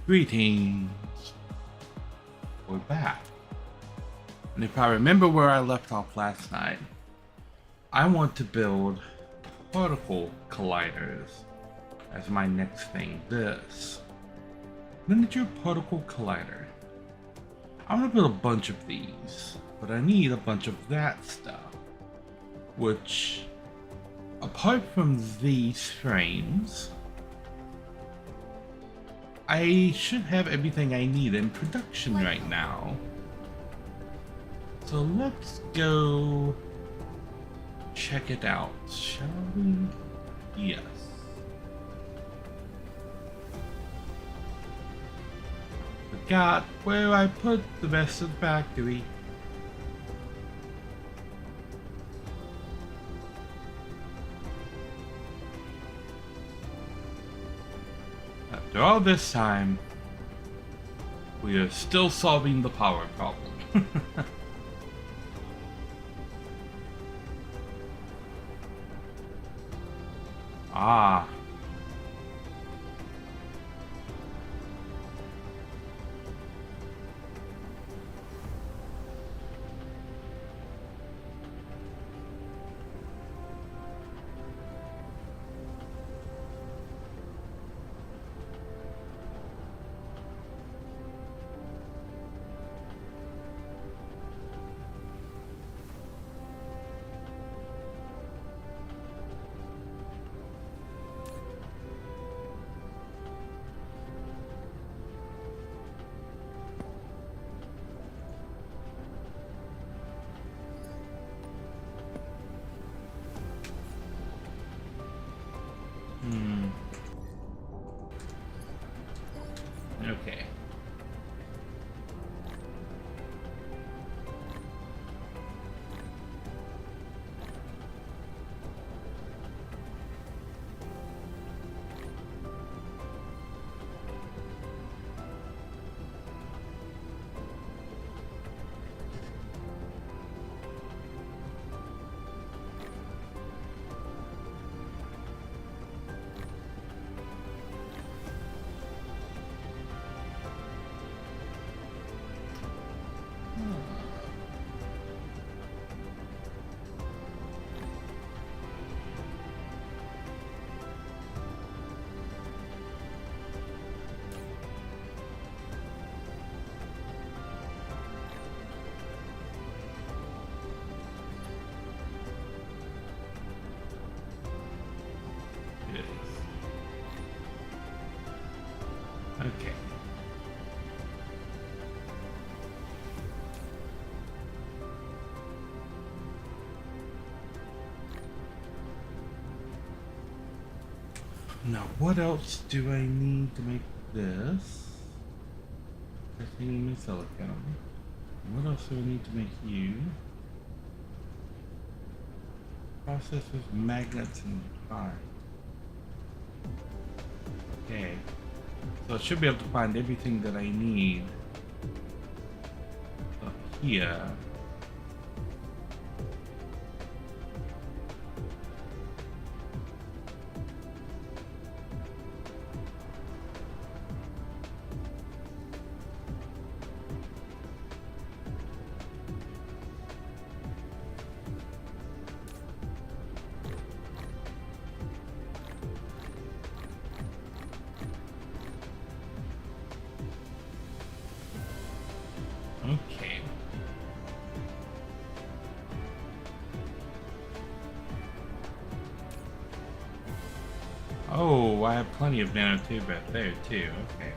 Greetings. We're back. And if I remember where I left off last night, I want to build particle colliders as my next thing. This miniature particle collider. I'm gonna build a bunch of these, but I need a bunch of that stuff. Which, apart from these frames, I should have everything I need in production right now. So let's go check it out, shall we? Yes. Forgot where I put the rest of the factory. After all this time, we are still solving the power problem. Ah. Okay. Okay. Now, what else do I need to make this? Titanium and silicone. What else do I need to make you? Processors, magnets, and parts. Okay. So I should be able to find everything that I need up here. Okay. Oh, I have plenty of nanotube right there too. Okay.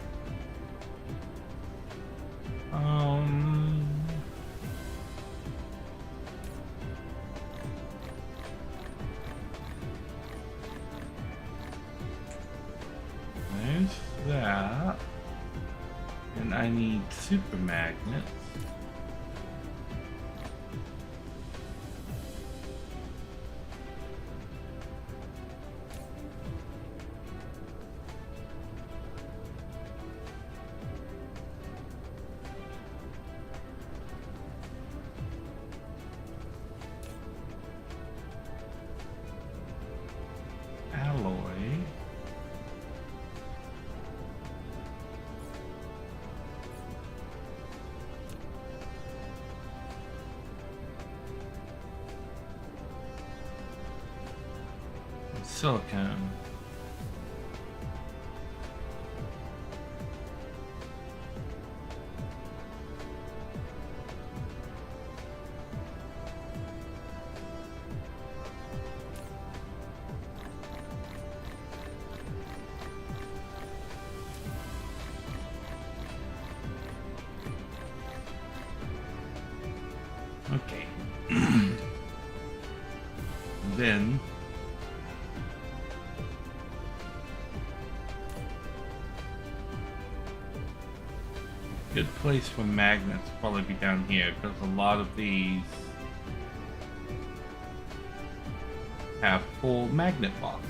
There's that. And I need super magnets. Alloy. silicone. Okay. Then good place for magnets will probably be down here because a lot of these have full magnet boxes.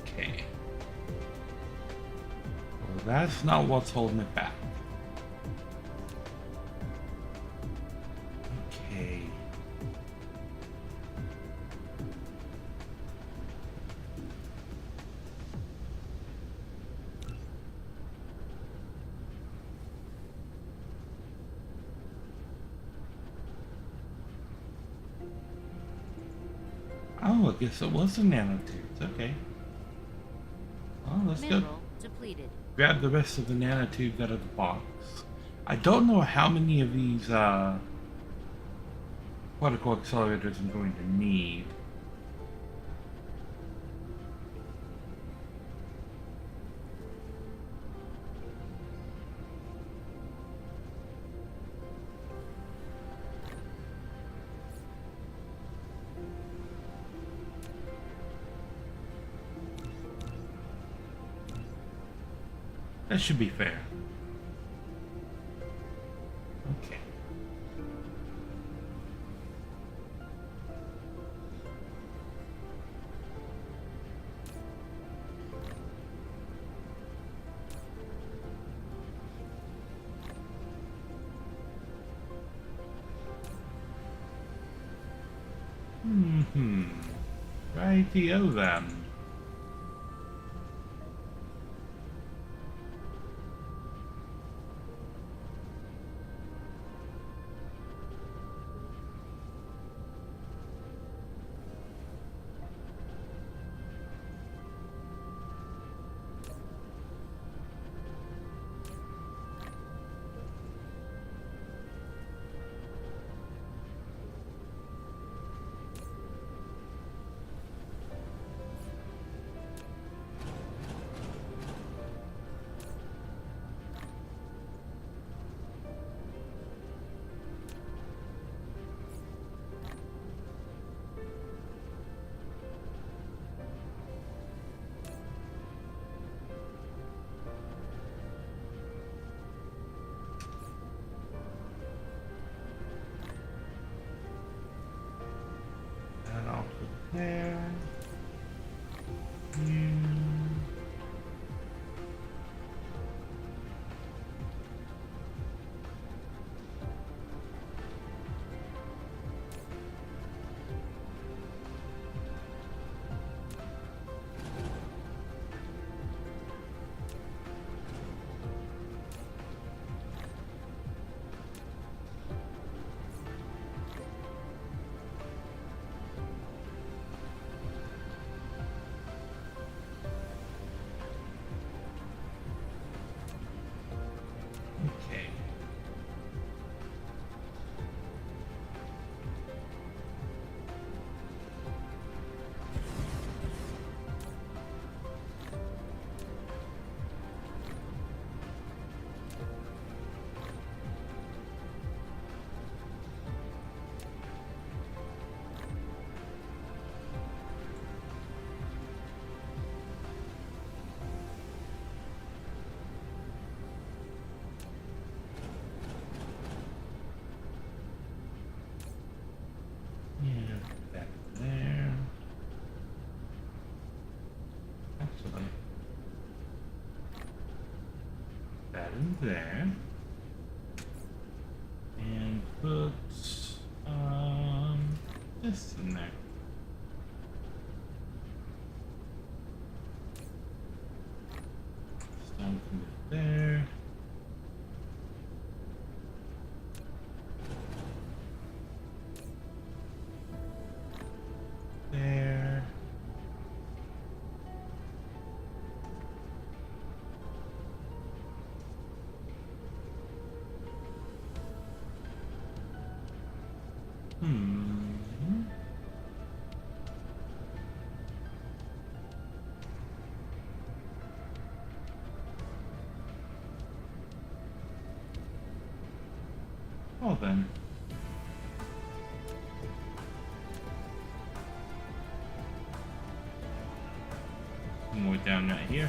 Okay. Well, that's not what's holding it back. Okay. Oh, I guess it was a nanotubes. Okay. Well, let's go Depleted. grab the rest of the nanotubes out of the box. I don't know how many of these particle accelerators I'm going to need. That should be fair. Okay. Rightio then. And I'll put there. Okay. Yeah, that there. Excellent. That in there. And put this this in there? Stone can go there. There. Well then. More down right here.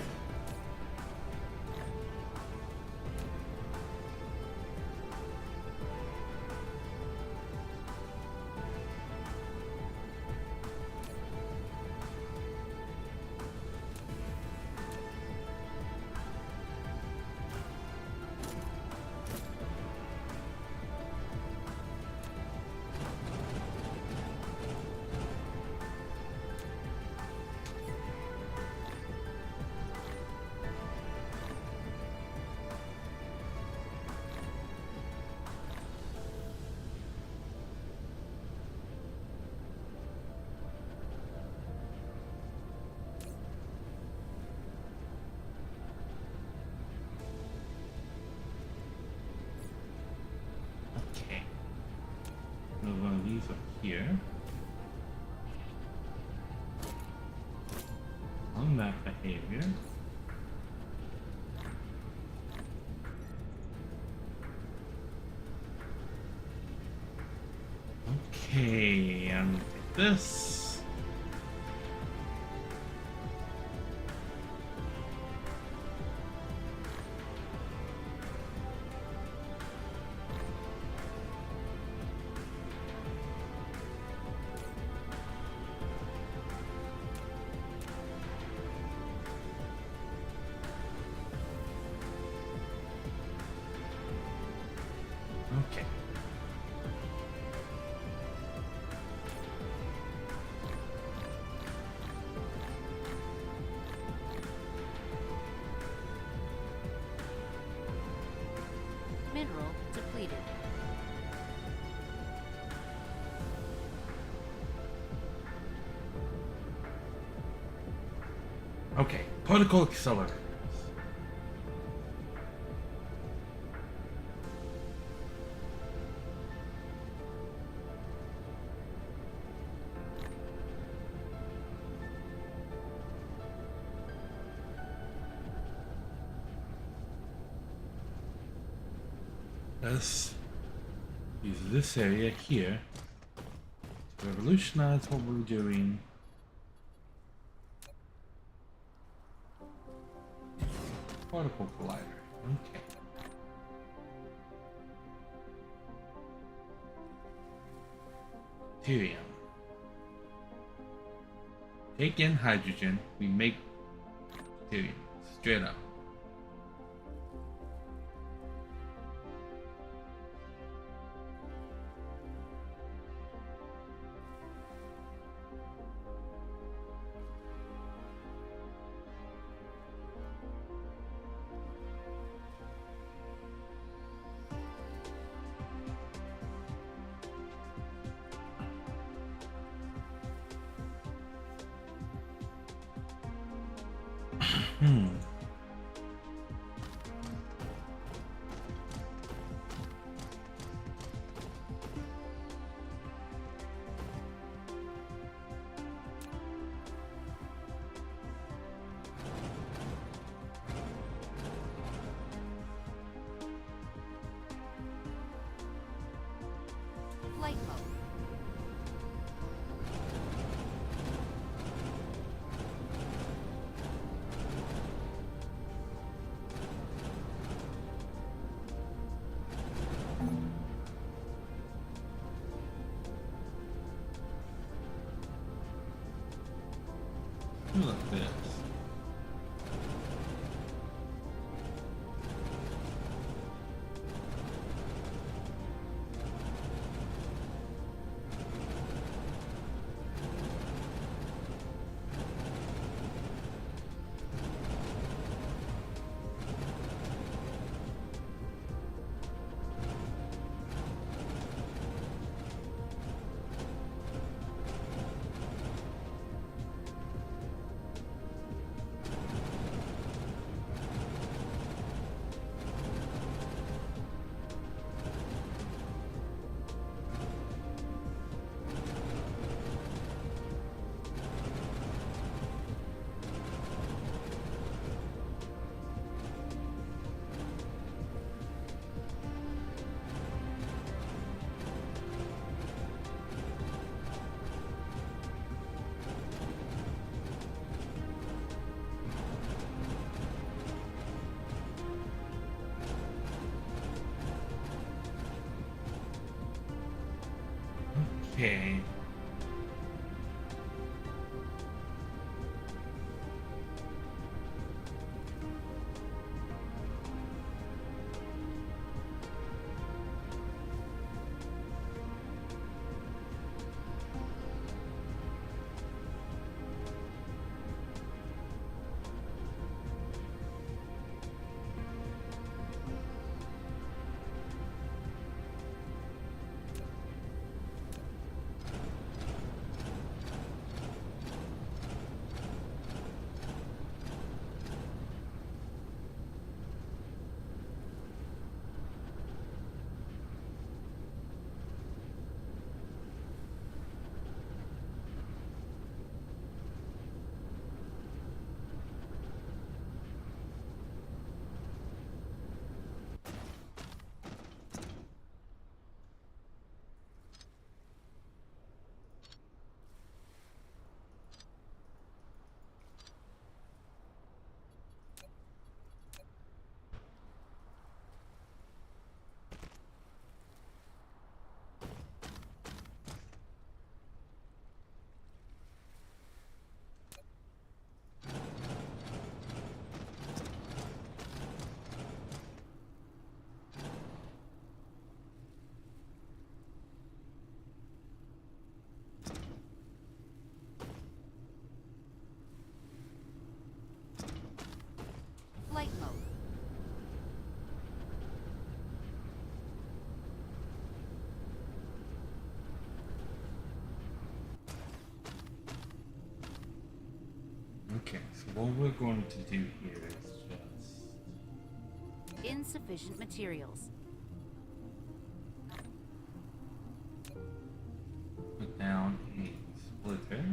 Okay. Another one of these up here. On that behavior. Okay, and this. Okay. Mineral depleted. Okay, particle accelerator. Let's use this area here to revolutionize what we're doing. Particle collider. Okay. Deuterium. Take in hydrogen, we make deuterium. Straight up. Flight mode. Look at this. Okay. Flight mode. Okay, so what we're going to do here is just... Insufficient materials. put down a splitter.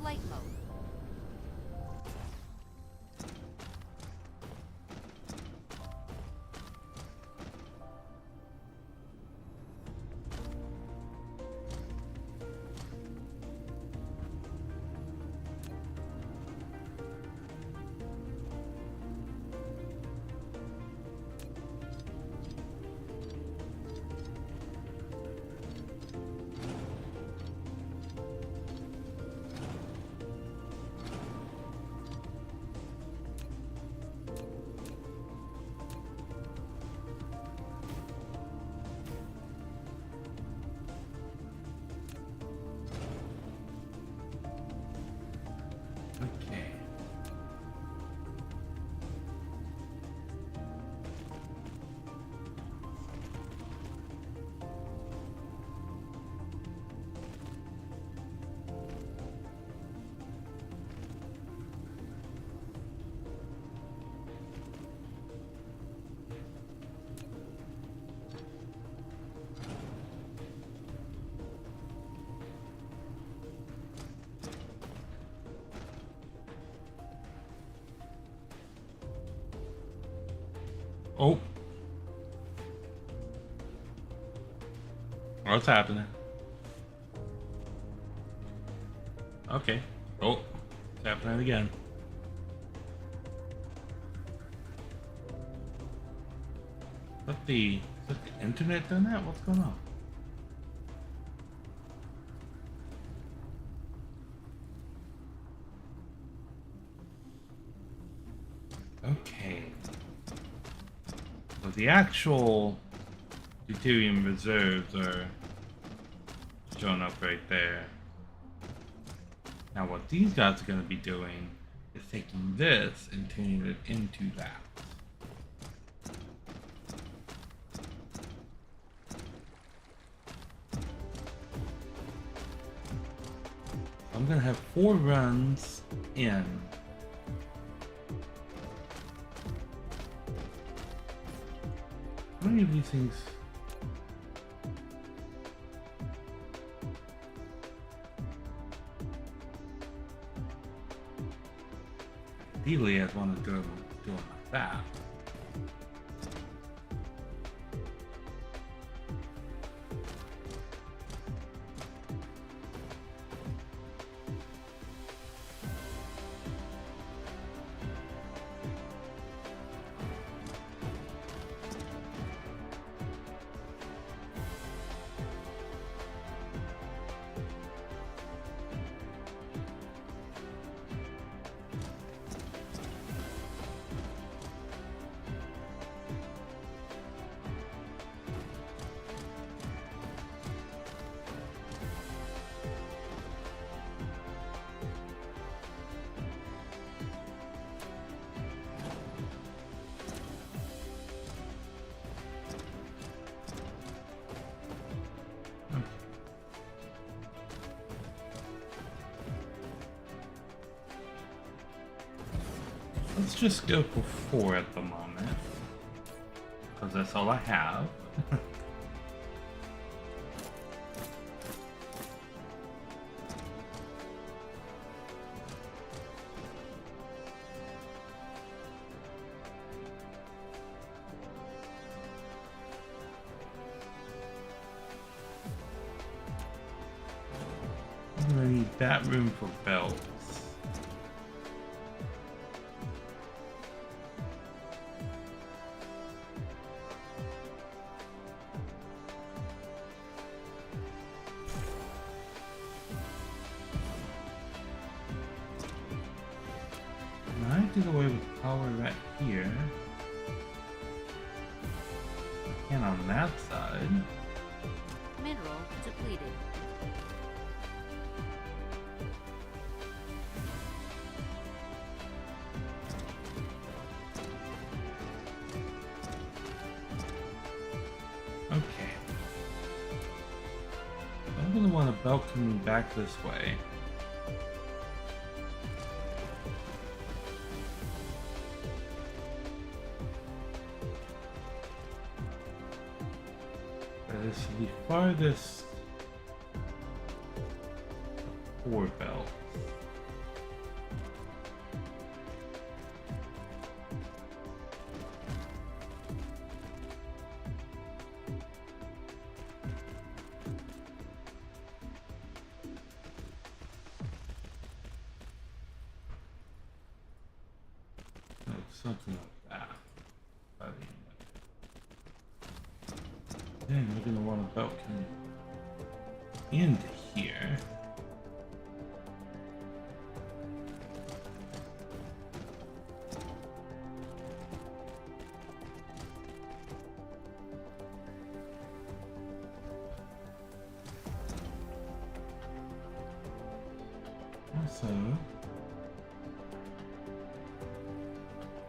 Flight mode. Okay. Oh. What's happening? Okay. Oh. It's happening again. Is that the internet doing that? What's going on? Okay. So the actual deuterium reserves are showing up right there. Now what these guys are going to be doing is taking this and turning it into that. I'm going to have 4 runs in How many of these things? Ideally, I'd want to do it like that. Let's just go for 4 at the moment, because that's all I have. I'm gonna need that room for belts. I did away with power right here. I can on that side. Mineral depleted. Okay. I'm gonna want a belt coming back this way. This is the farthest 4 belts. No, something like that. By the end. Then we're gonna want a belt coming into here. Also,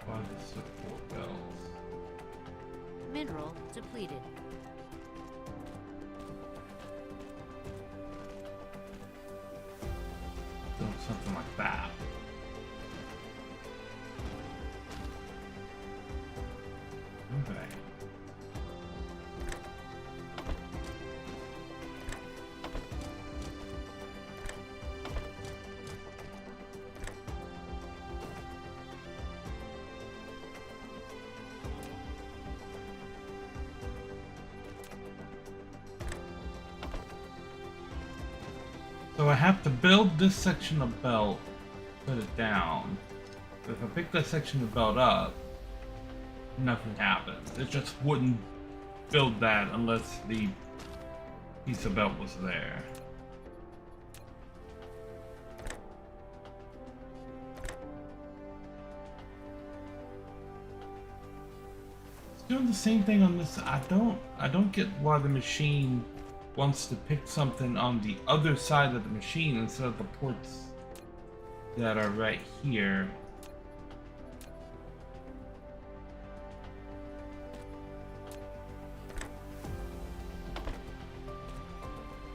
why the support belts? Mineral depleted. Something like that. Okay. So I have to build this section of belt, put it down. But if I pick that section of belt up, nothing happens. It just wouldn't build that unless the piece of belt was there. It's doing the same thing on this. I don't get why the machine wants to pick something on the other side of the machine instead of the ports that are right here.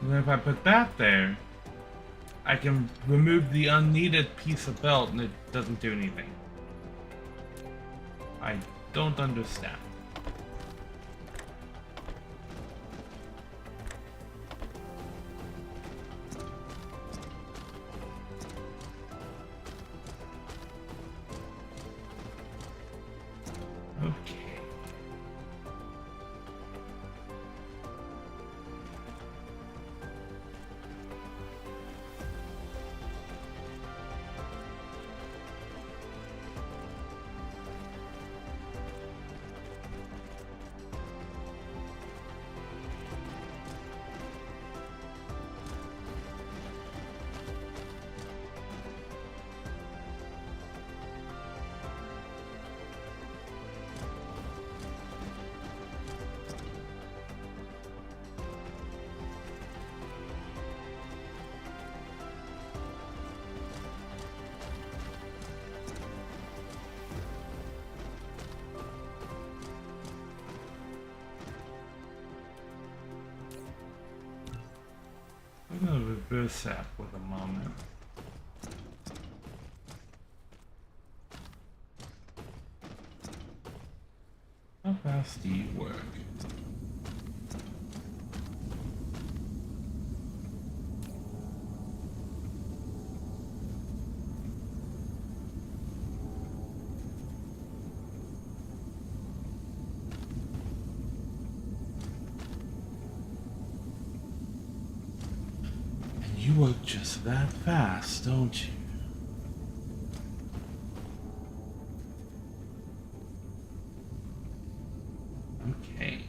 And then if I put that there, I can remove the unneeded piece of belt and it doesn't do anything. I don't understand. this up with a moment. How fast do you work? And you work just that fast, don't you? Okay.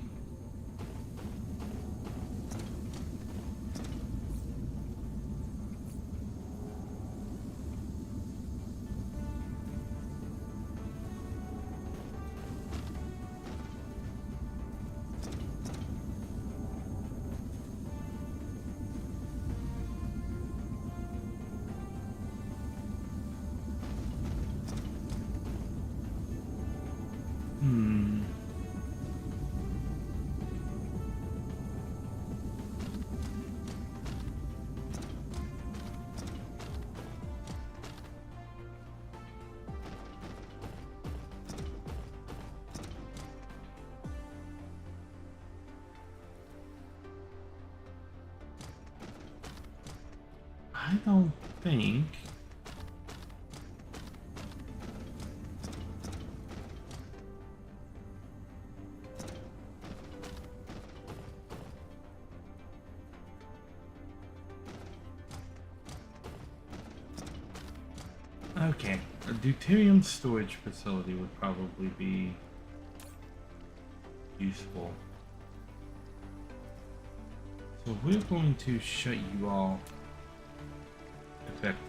I don't think. Okay, a deuterium storage facility would probably be useful. So we're going to shut you off effectively.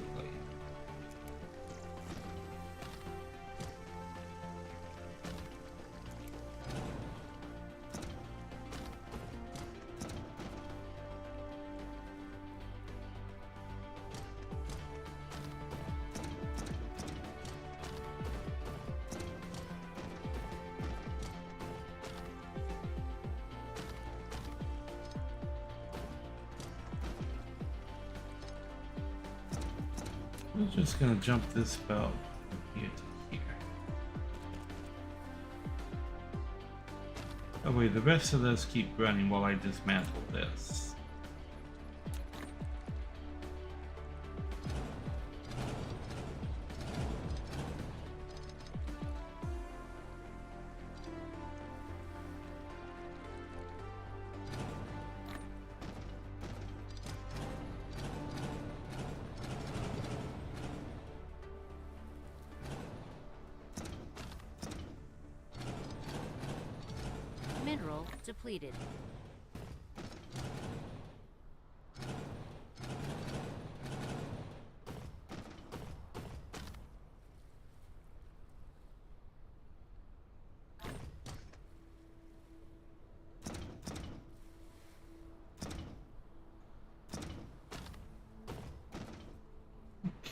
We're just gonna jump this belt from here to here. Oh wait, the rest of those keep running while I dismantle this. Mineral depleted.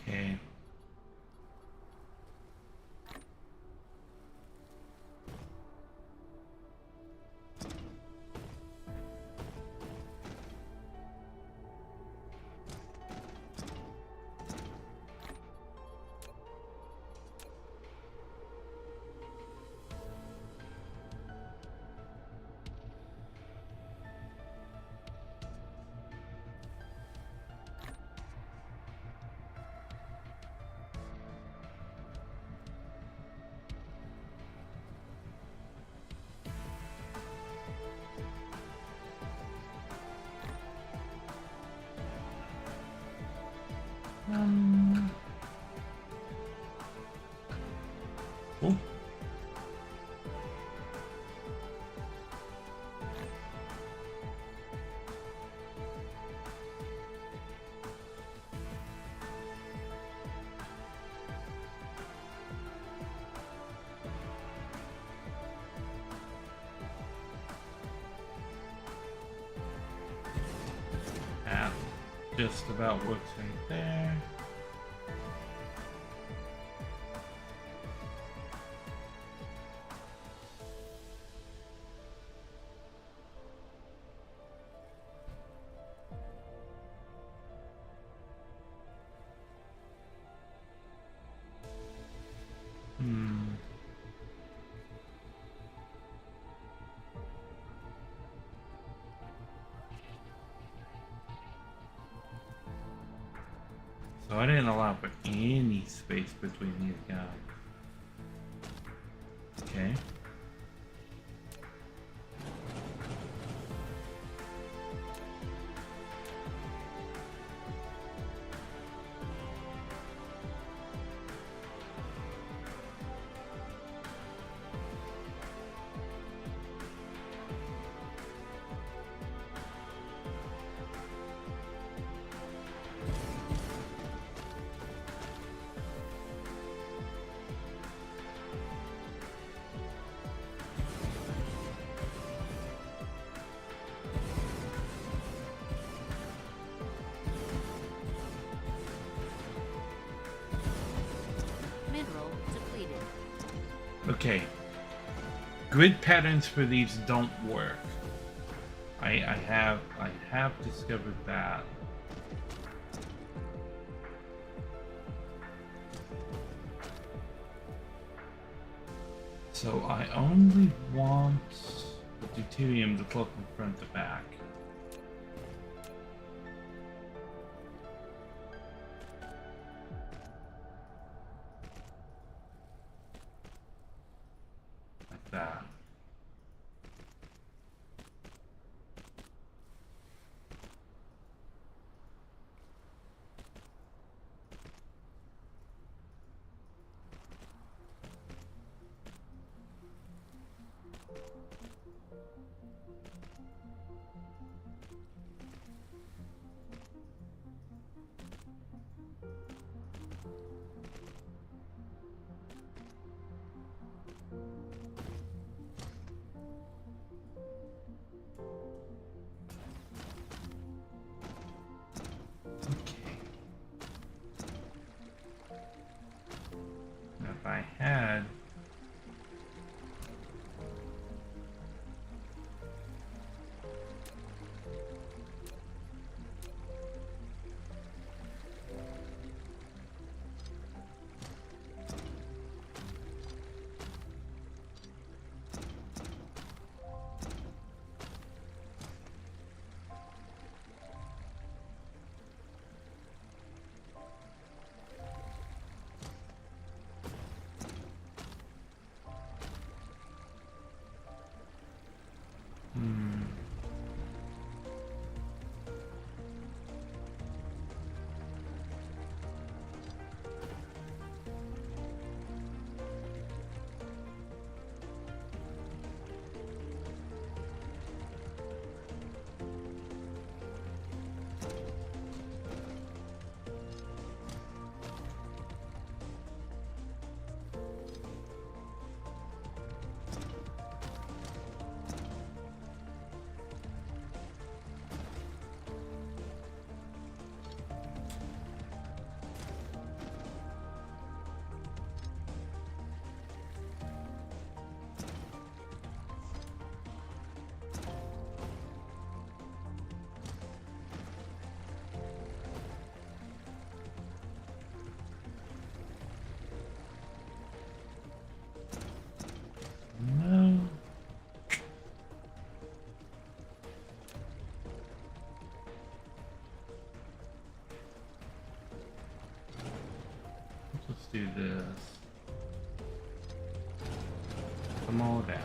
Okay. Cool. That just about works right there. Hmm. So I didn't allow for any space between these guys. Okay. Mineral depleted. Okay. Grid patterns for these don't work. I have discovered that. So I only want the deuterium to flow from front to back. Like that. Okay. Now if I had no. Let's do this. Put them all down.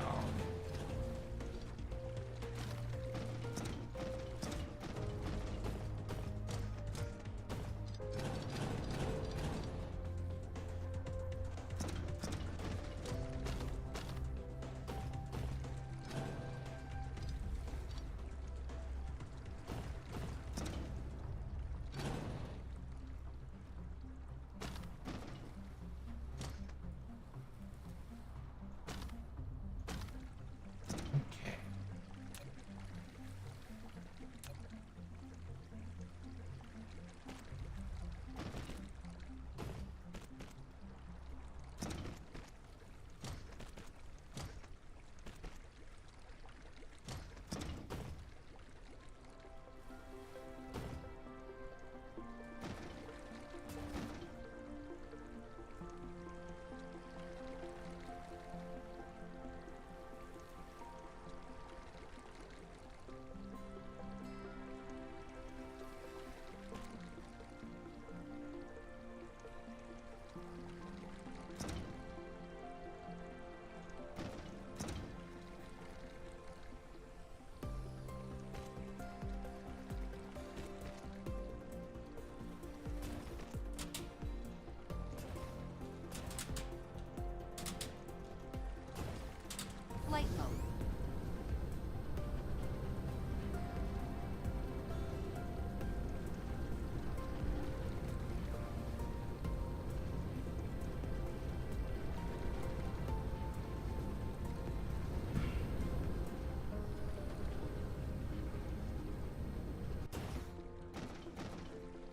Flight mode.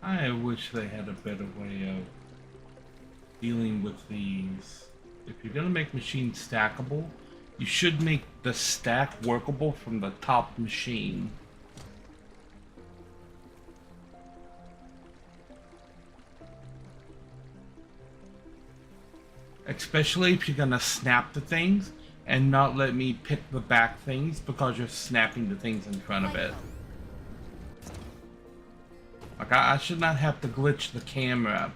I wish they had a better way of dealing with these. If you're gonna make machines stackable, you should make the stack workable from the top machine. Especially if you're gonna snap the things and not let me pick the back things because you're snapping the things in front of it. Like, I should not have to glitch the camera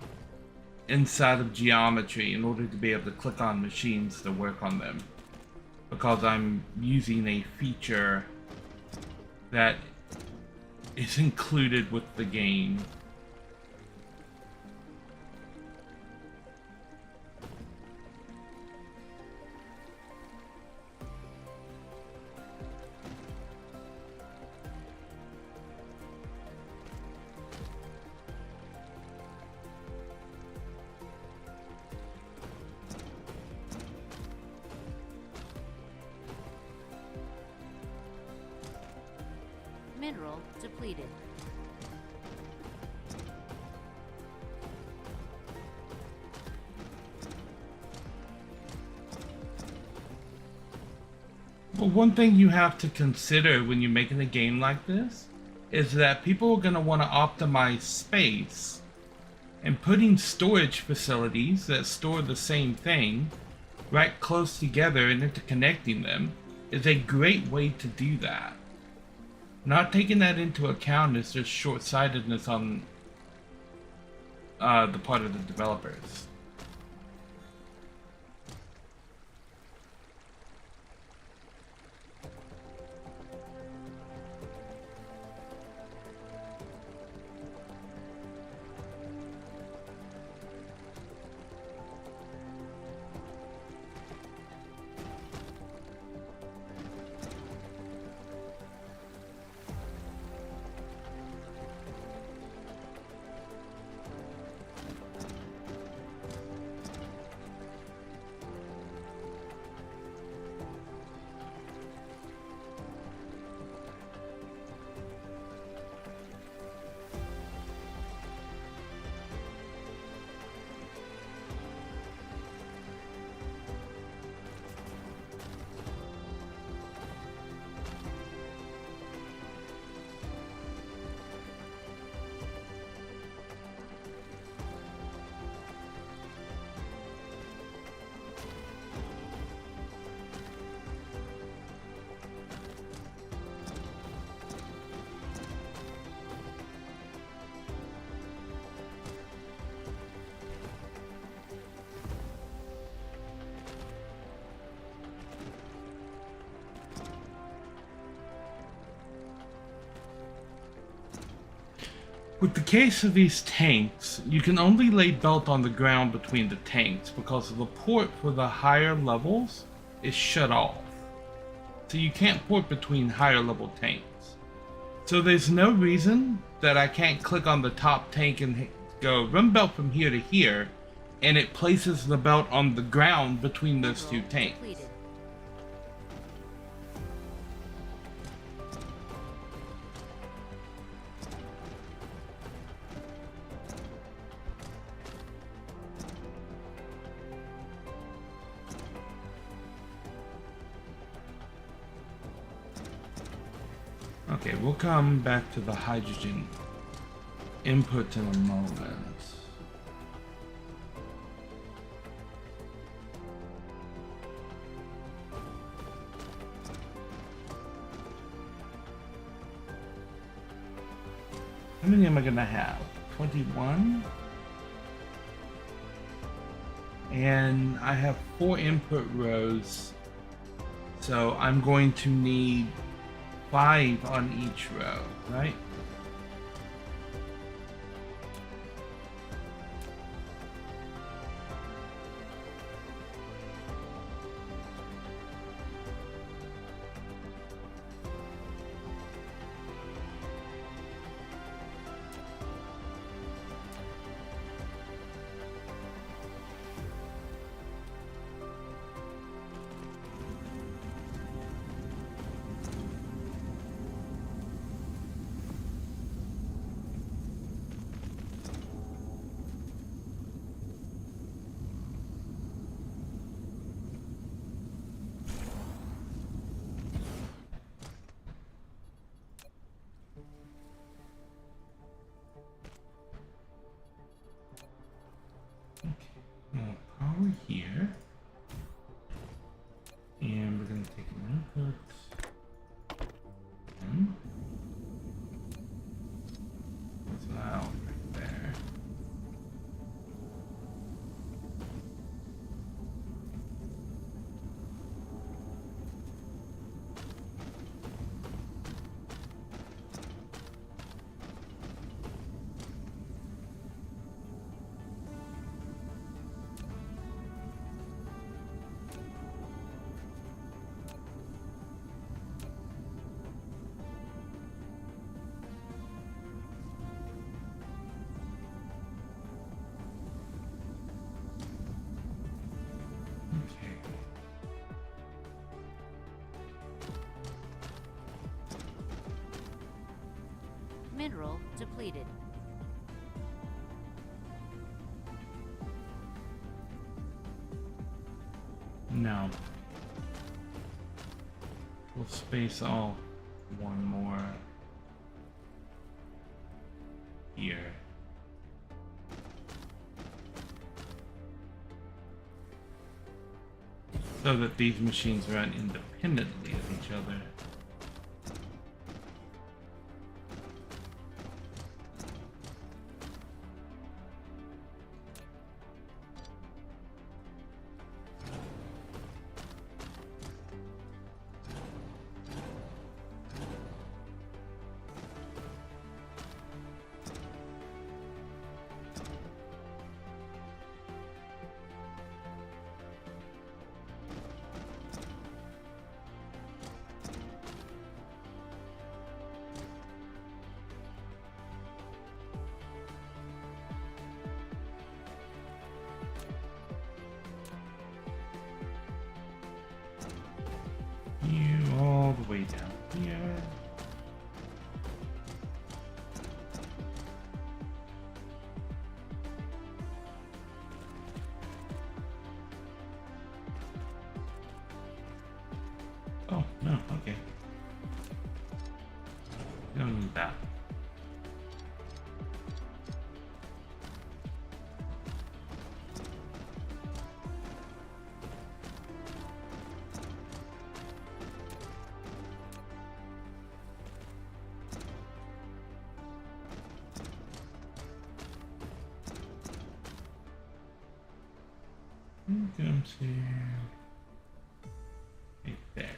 inside of geometry in order to be able to click on machines to work on them. Because I'm using a feature that is included with the game. Mineral depleted. But one thing you have to consider when you're making a game like this is that people are going to want to optimize space, and putting storage facilities that store the same thing right close together and interconnecting them is a great way to do that. Not taking that into account is just short-sightedness on the part of the developers. With the case of these tanks, you can only lay belt on the ground between the tanks because the port for the higher levels is shut off. So you can't port between higher level tanks. So there's no reason that I can't click on the top tank and go run belt from here to here, and it places the belt on the ground between those two tanks. Depleted. Okay, we'll come back to the hydrogen input in a moment. How many am I gonna have? 21? And I have 4 input rows, so I'm going to need 5 on each row, right? depleted. No. We'll space all one more here. So that these machines run independently of each other. You all the way down here. Oh, no, okay. You don't need that. Who comes here? Right there.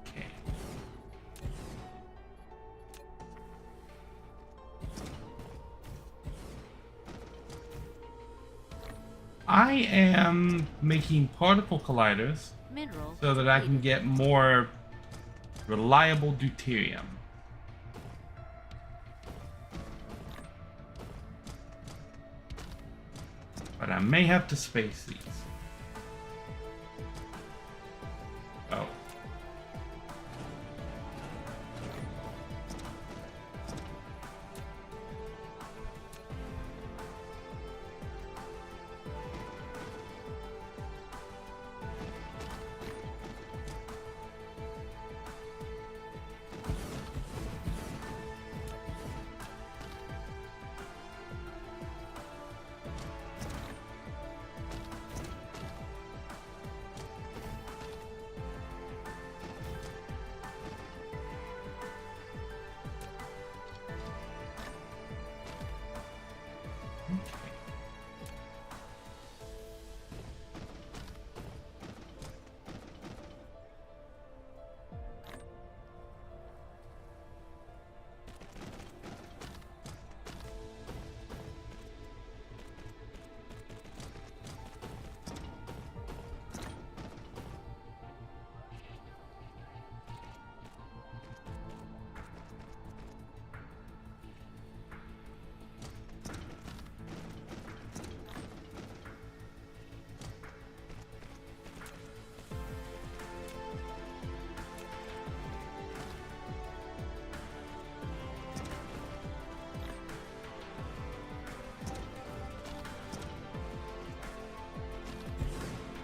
Okay. I am making particle colliders Mineral so that I can depleted. get more reliable deuterium. But I may have to space these. Oh.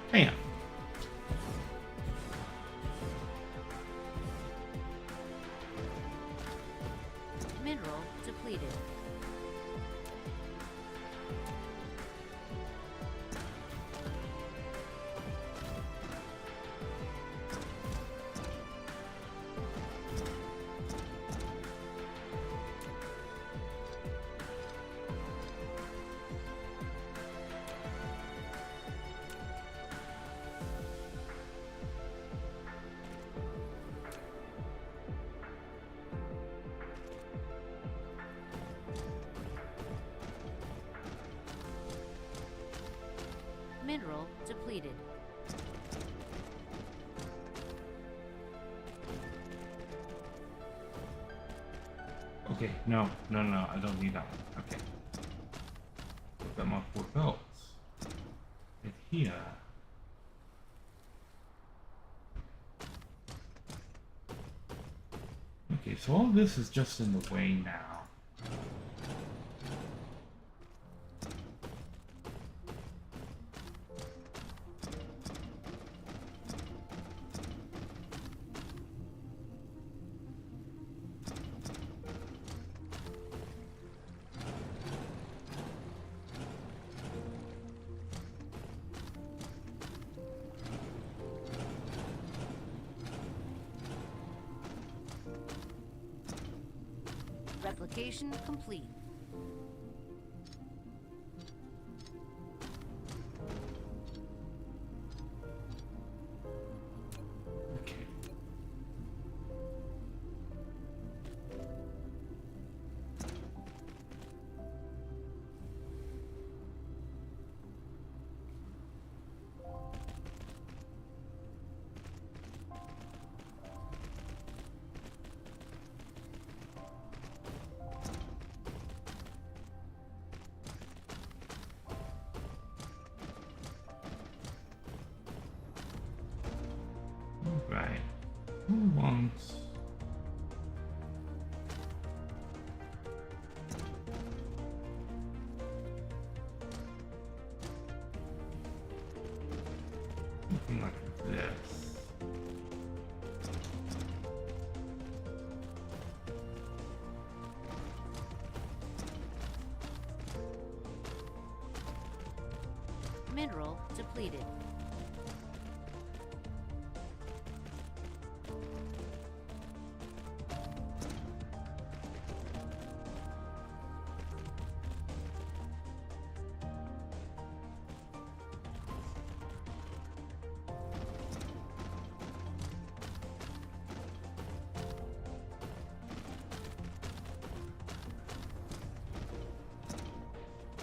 Bam. Mineral depleted. Mineral depleted. Okay, no, I don't need that one. Okay. Put them up for belts. And here. Okay, so all this is just in the way now. Replication complete. Okay. Right. Who wants? Something like this. Mineral depleted.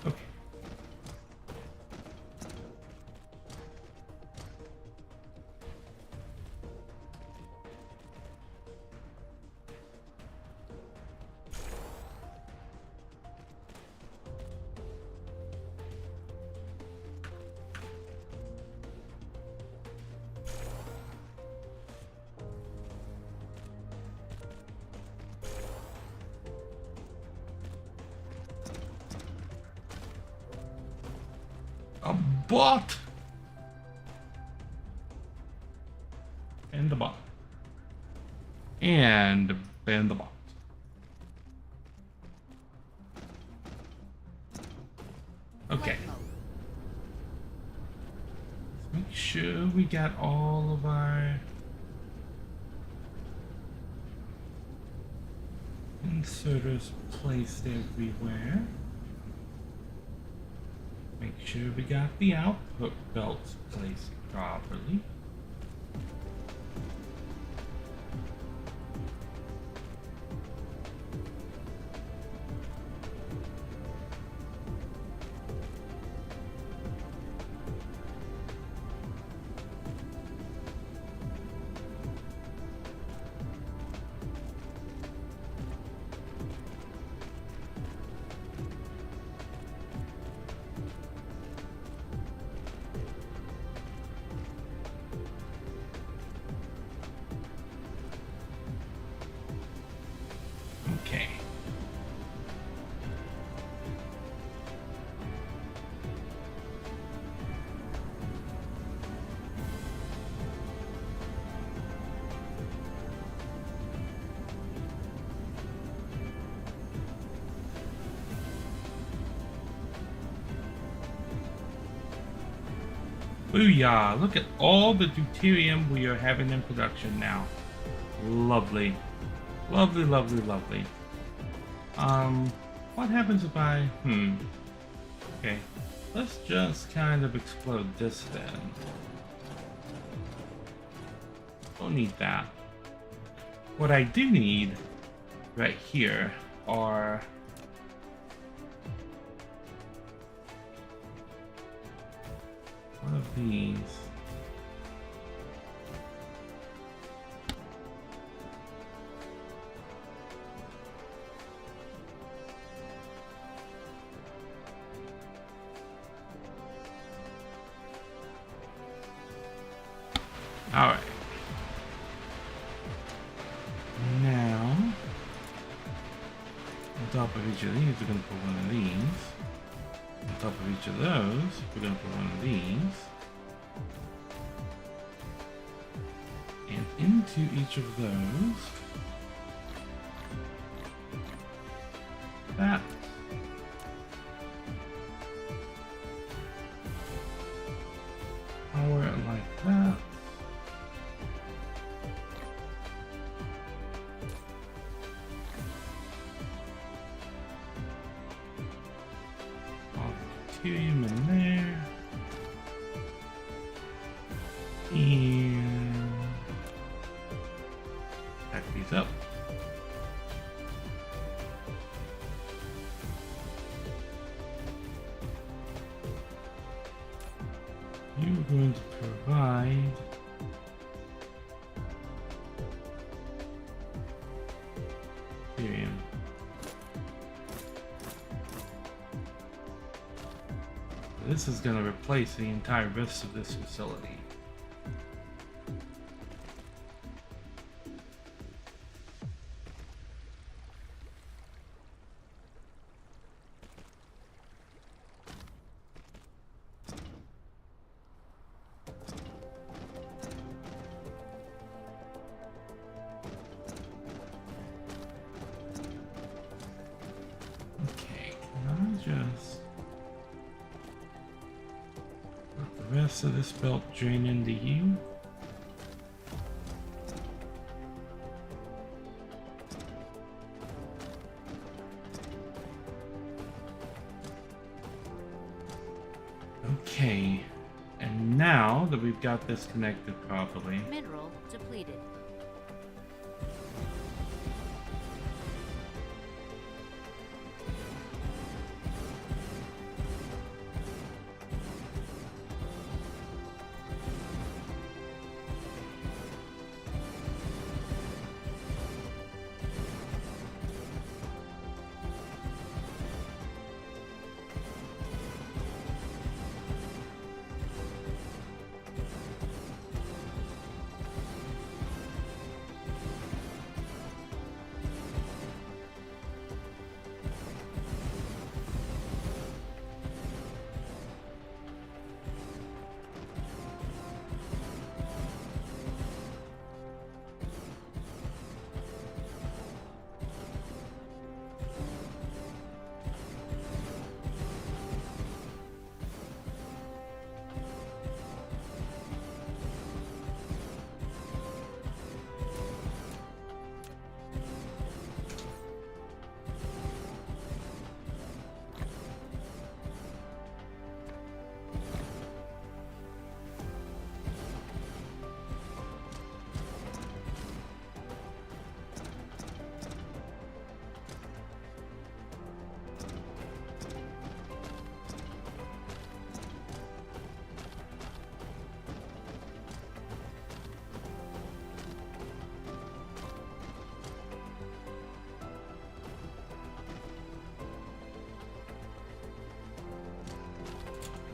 Okay. A bot! And the bot. And ban the bot. Okay. Flight mode. Let's make sure we got all of our inserters placed everywhere. Make sure we got the output belts placed properly. Okay. Booyah! Look at all the deuterium we are having in production now. Lovely. Lovely, lovely, lovely. What happens if I... Okay. Let's just kind of explode this then. Don't need that. What I do need right here are... these. Alright. Now, on top of each of these, we're going to put one of these. On top of each of those, we're going to put one of these. And into each of those, that. Power it like that. Deuterium in there. And pack these up. You're going to provide Deuterium. This is going to replace the entire rest of this facility. Okay, can I just... the rest of this belt drain into you. Okay, and now that we've got this connected properly, Mineral depleted.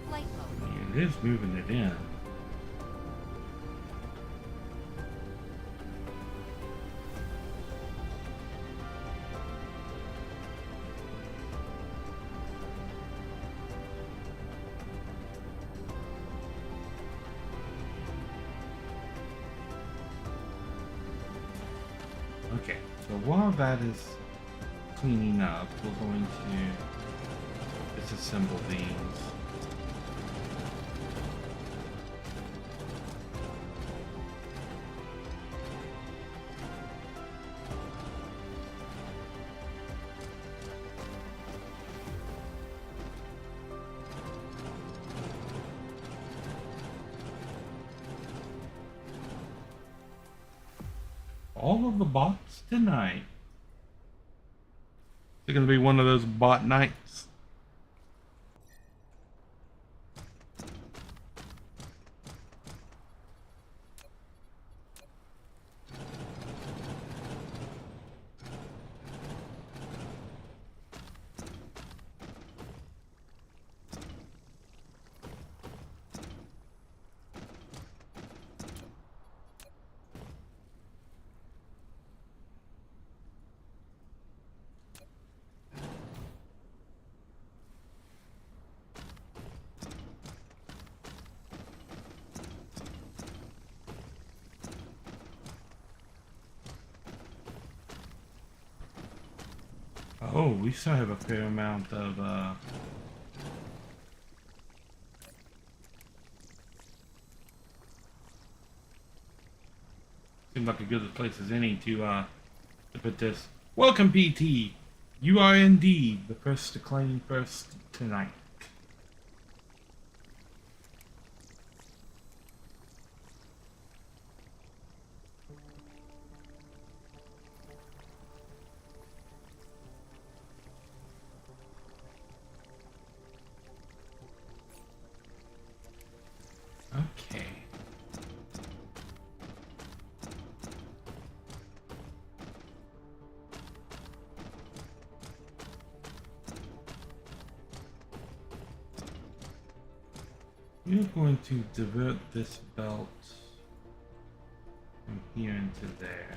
Flight mode. it is moving it in. Okay, so while that is cleaning up, we're going to disassemble these. All of the bots tonight. It's gonna be one of those bot nights. Oh, we still have a fair amount of, seems like a good place as any to put this. Welcome, PT! You are indeed the first to claim first tonight. Okay. We're going to divert this belt from here into there.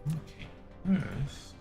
Okay, first.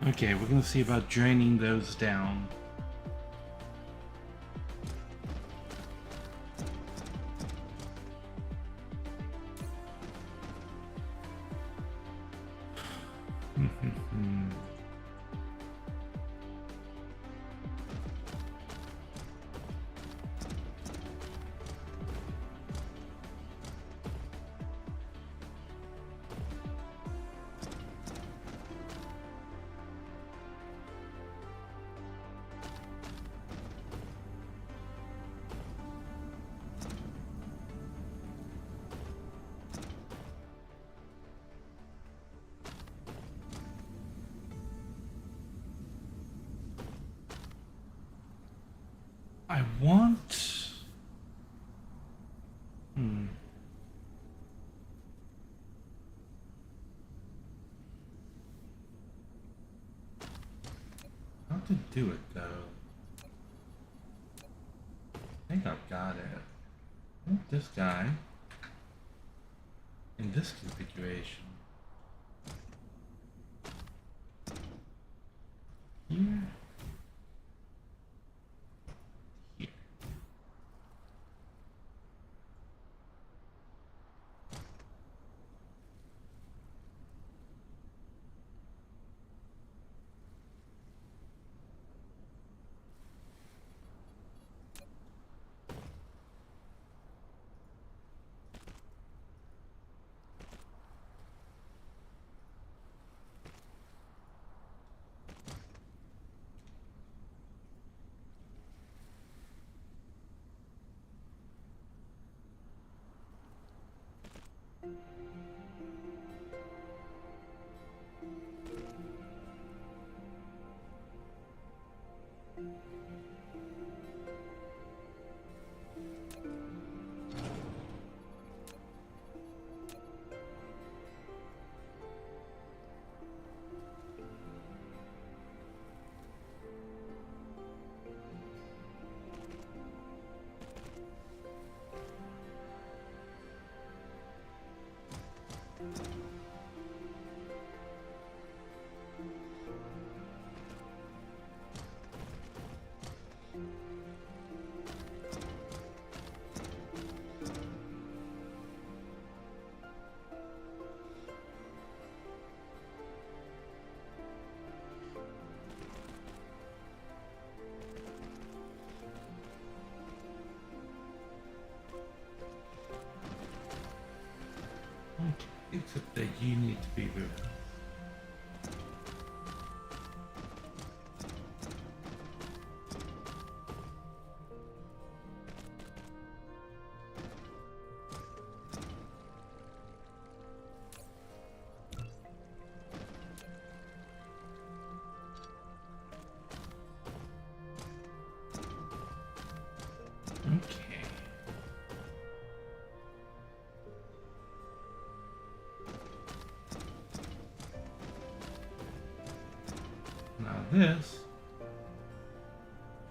Okay, we're gonna see about draining those down. I want... How to do it, though? I think I've got it. I want this guy in this configuration. Here. Here. Except that you need to be removed. Okay. Now this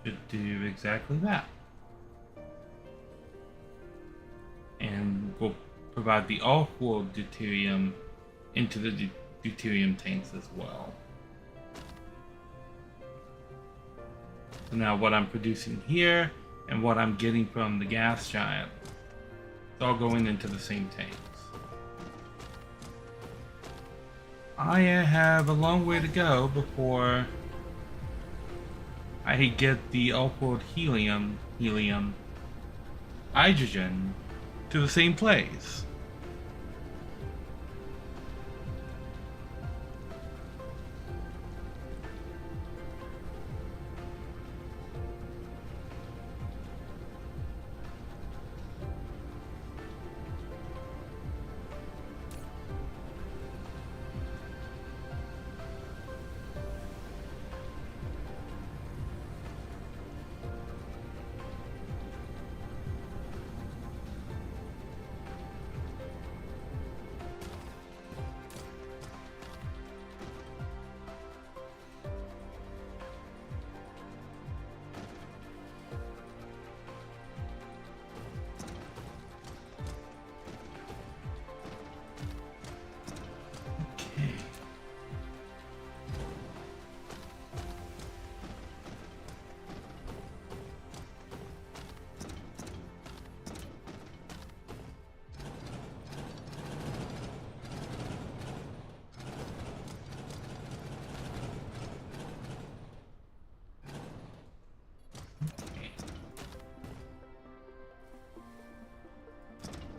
should do exactly that. And we'll provide the off-world deuterium into the deuterium tanks as well. So now what I'm producing here and what I'm getting from the gas giant, it's all going into the same tanks. I have a long way to go before I get the off-world helium, hydrogen to the same place.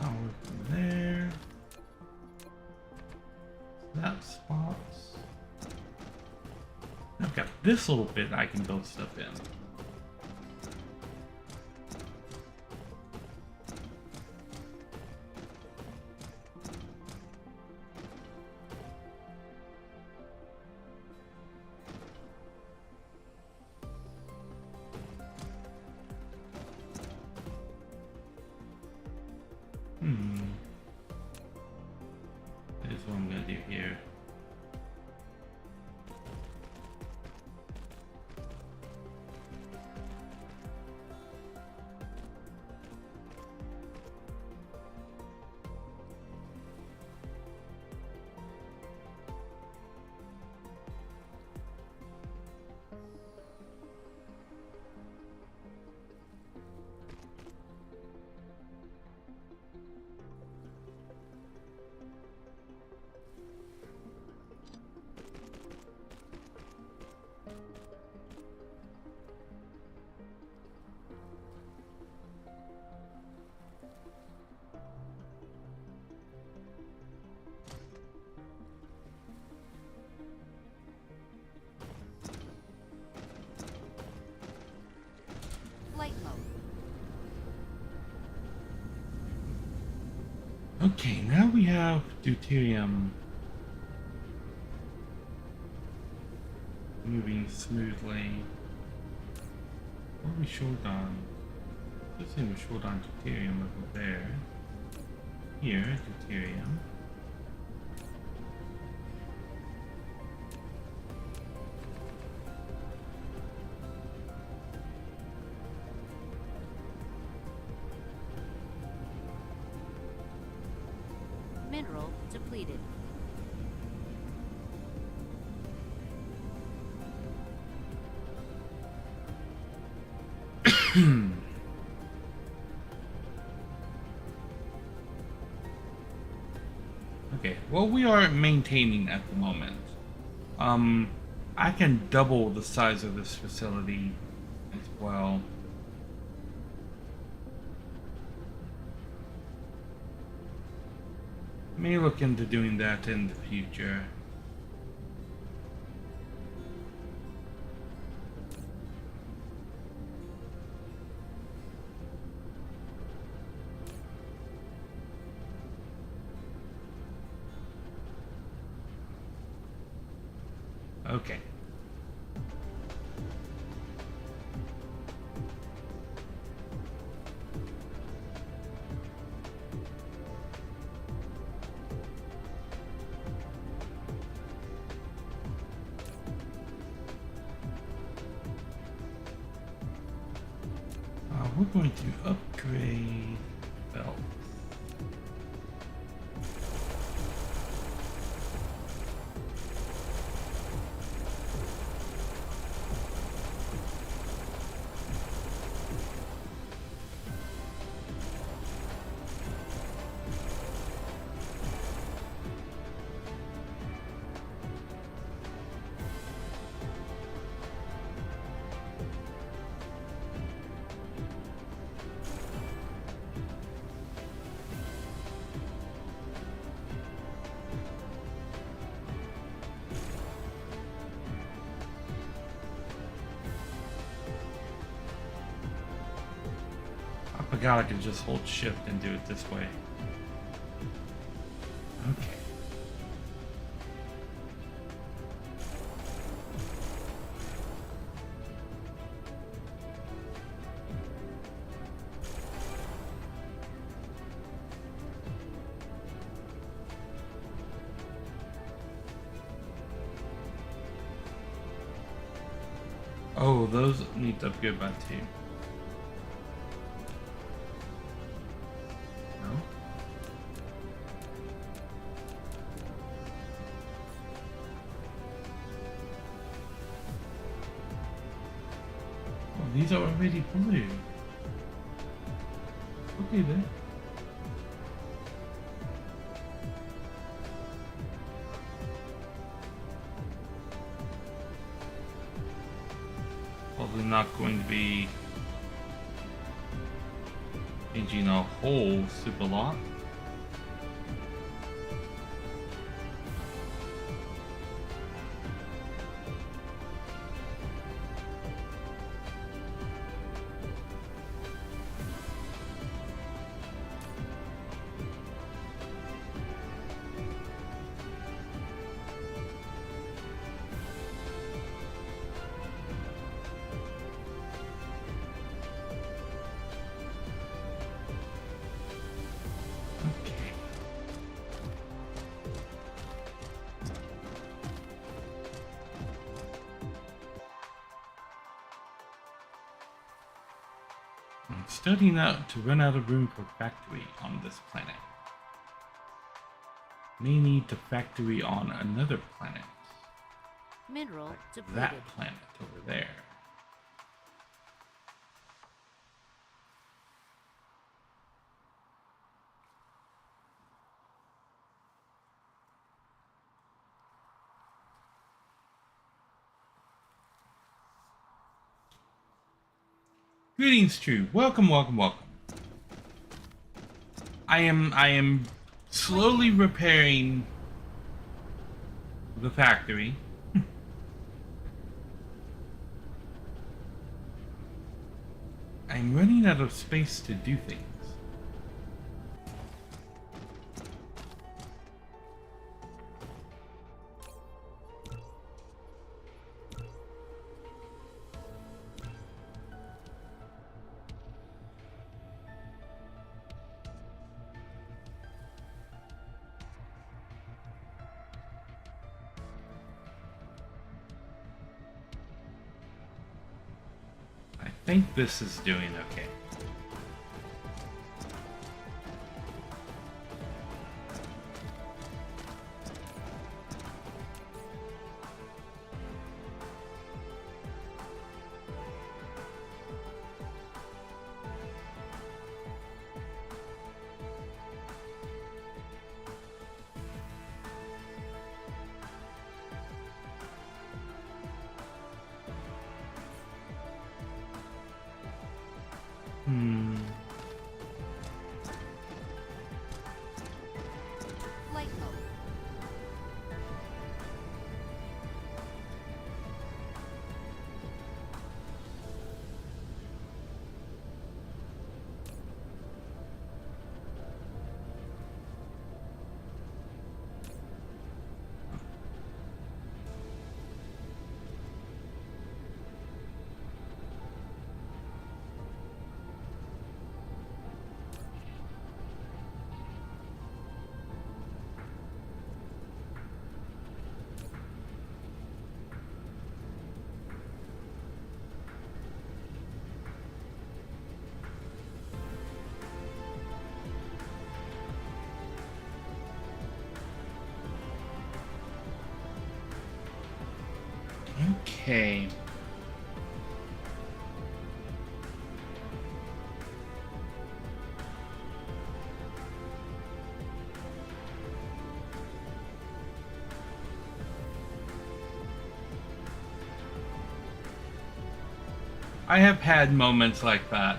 Power from there. That spots. I've got this little bit I can build stuff in. Here's what I'm gonna do here. Flight mode. Okay, now we have deuterium moving smoothly. What are we short on? Let's say we're short on deuterium over there. Here, deuterium. Mineral depleted. Okay, well, we are maintaining at the moment. I can double the size of this facility as well. May look into doing that in the future. Okay. We're going to upgrade belt. I forgot I could just hold shift and do it this way. Okay. Oh, those need to upgrade by 2. No? Oh, these are already blue. Okay then. Probably not going to be changing a whole super lot. I'm studying out to run out of room for factory on this planet. May need to factory on another planet. Mineral depleted. That planet over there. Greetings, True. Welcome, welcome, welcome. I am slowly repairing the factory. I'm running out of space to do things. I think this is doing okay. Okay. I have had moments like that.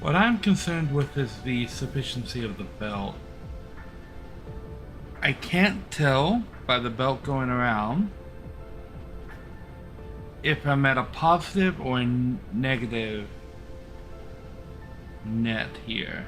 What I'm concerned with is the sufficiency of the belt. I can't tell by the belt going around if I'm at a positive or a negative net here.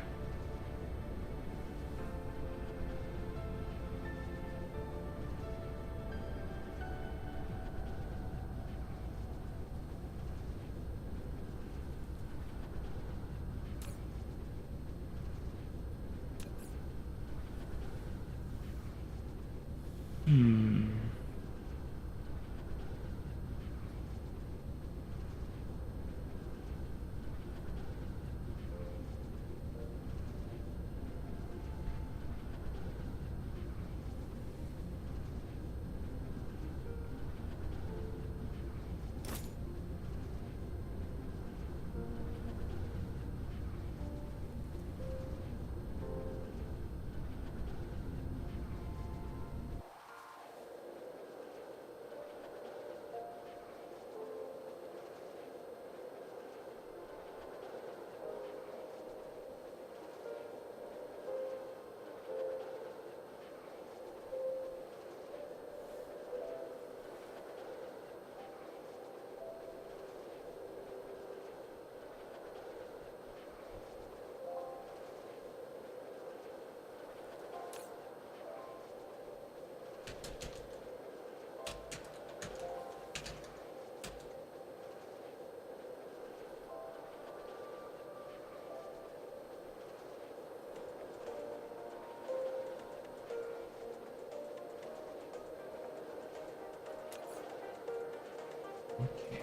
Okay.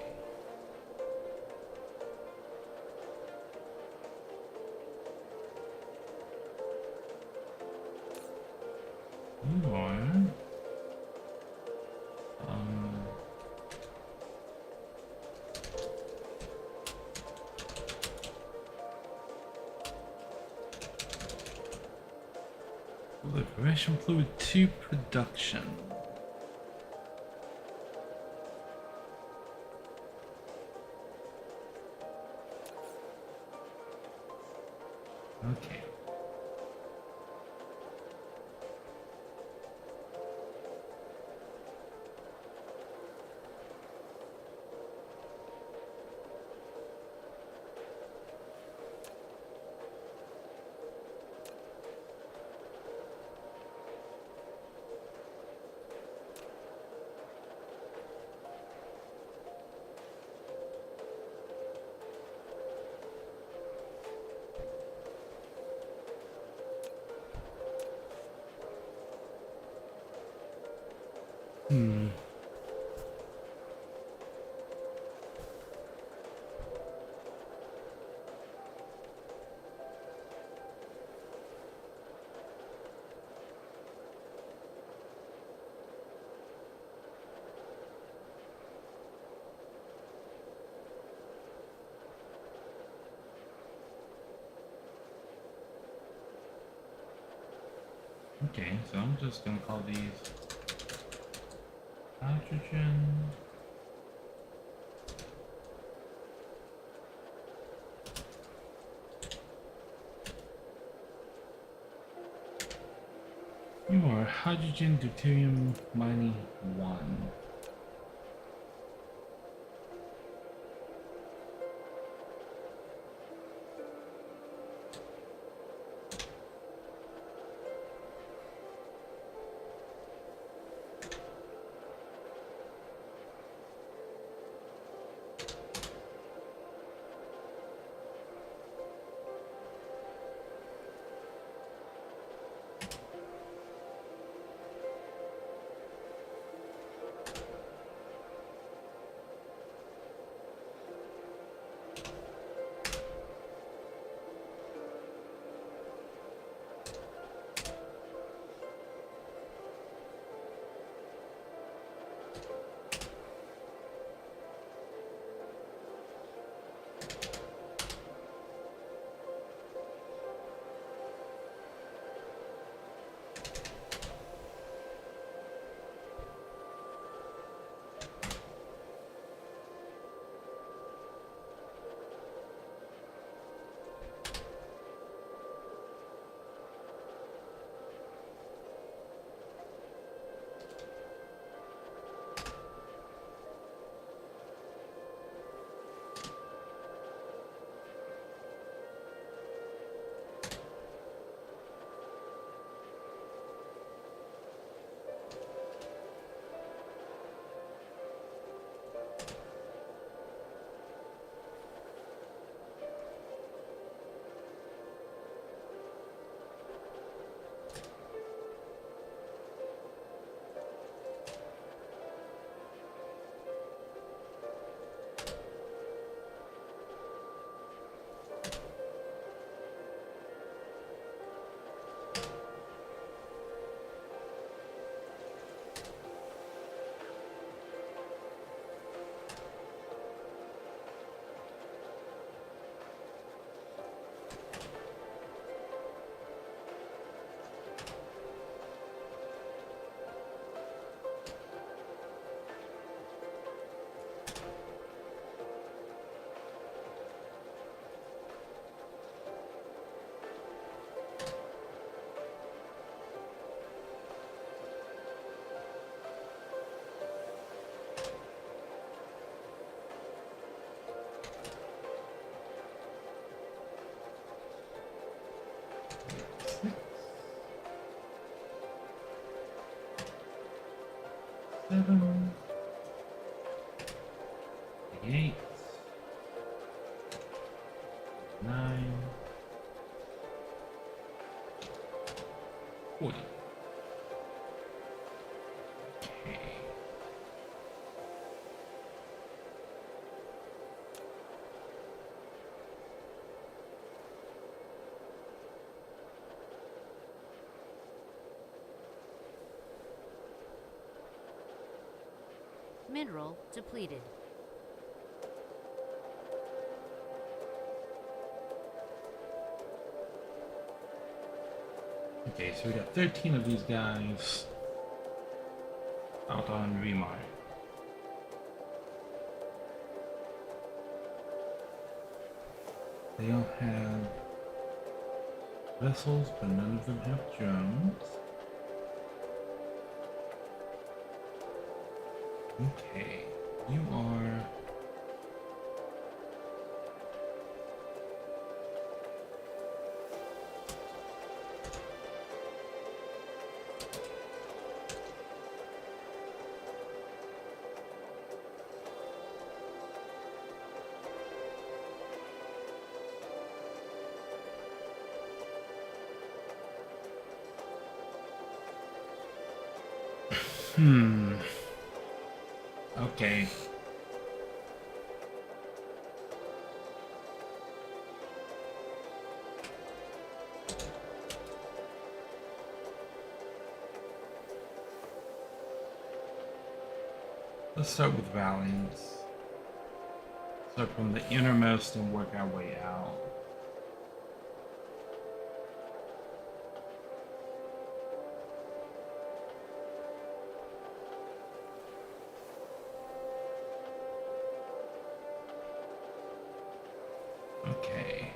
Or, liberation fluid to production. Okay. Okay, so I'm just gonna call these hydrogen. You are hydrogen deuterium mining 1. 9, 40. Okay. Mineral depleted. Okay, so we got 13 of these guys out on Remar. They all have vessels, but none of them have drones. Okay, you are... Okay. Let's start with Valiance. Start from the innermost and work our way out. Okay.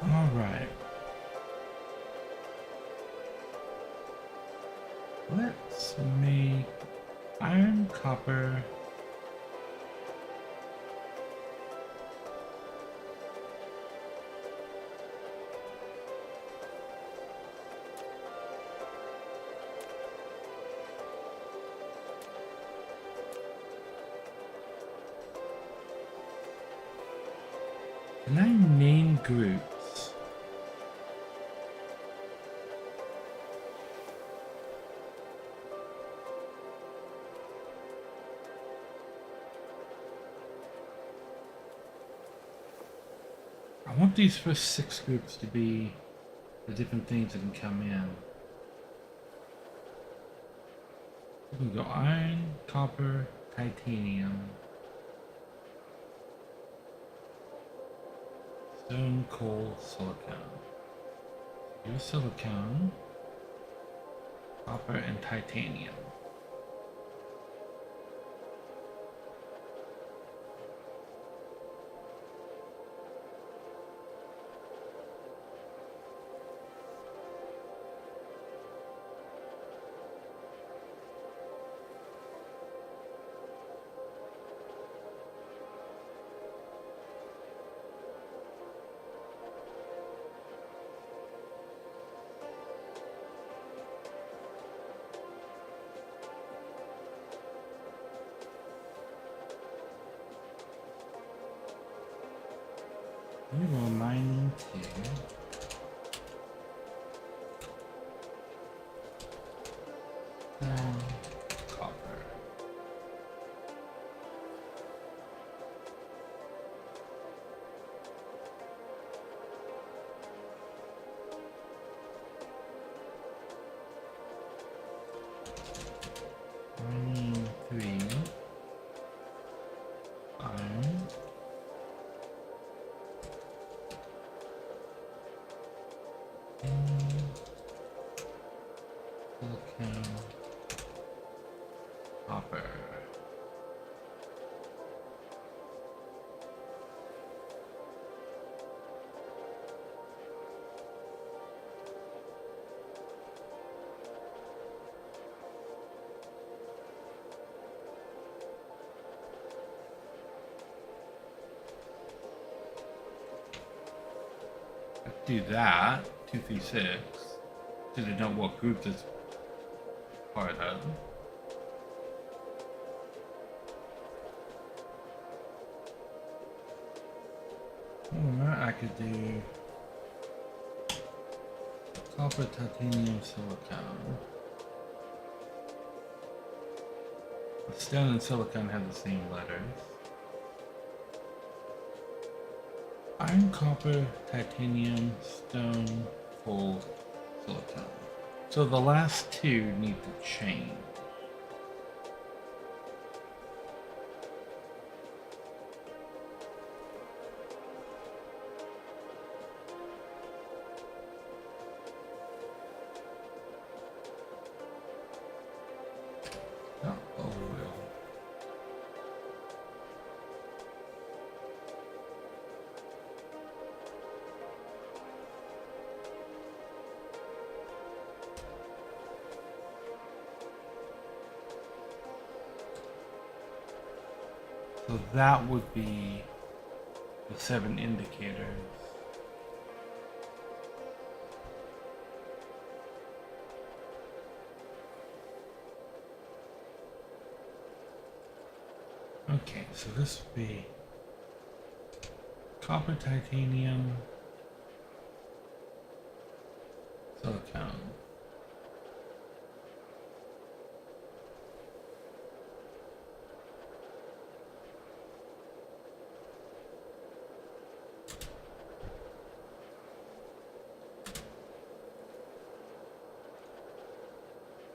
All right. Let's make iron, copper. Can I name groups? I want these first 6 groups to be the different things that can come in. We can go iron, copper, titanium, stone, coal, silicone. Here's silicone, copper, and titanium. We will mining too. Copper. Mining 3. Iron. Let's do that. 2, 3, 6. So they know what group this part of. Or I could do copper, titanium, silicone. Stone and silicone have the same letters. Iron, copper, titanium, stone, coal, silicone. So the last two need to change. Oh well. So that would be the 7 indicators. Okay, so this would be copper, titanium, silicone.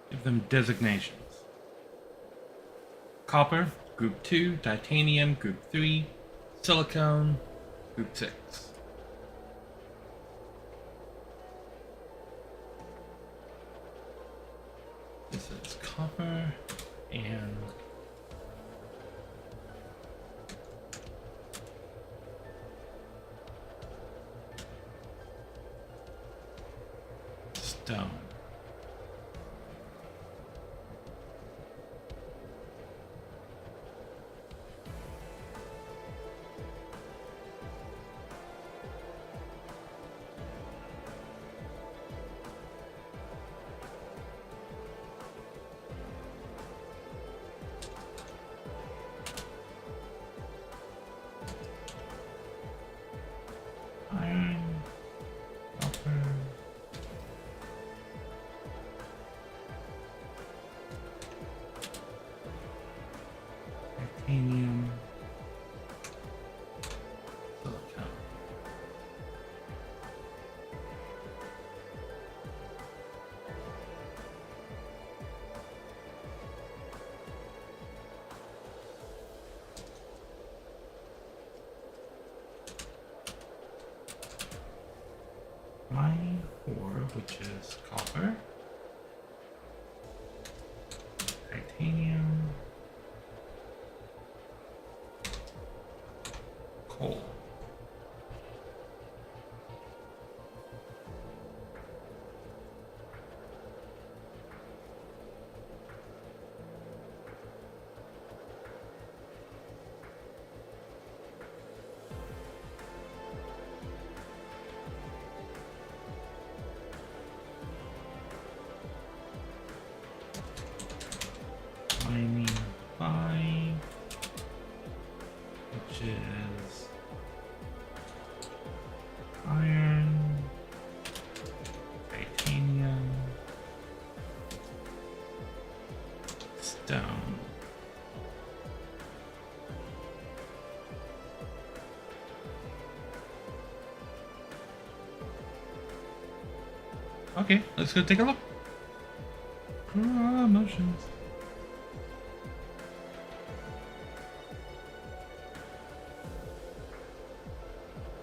Give them designations. Copper, group 2, titanium, group 3, silicone, group 6. This is copper and stone. Iron, copper, titanium, silicone. Mining ore, which is copper, titanium, coal. Mining 5, which is iron, titanium, stone. Okay, let's go take a look. Promotions.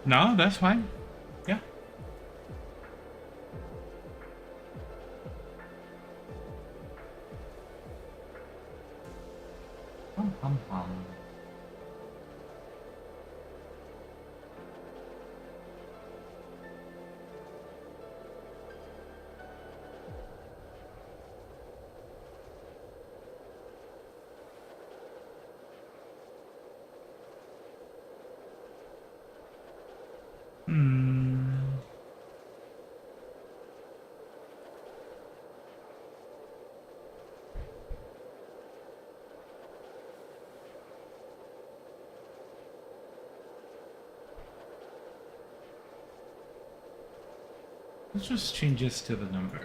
No, that's fine. Yeah. Hum, hum, hum. Hmm. Let's just change this to the number.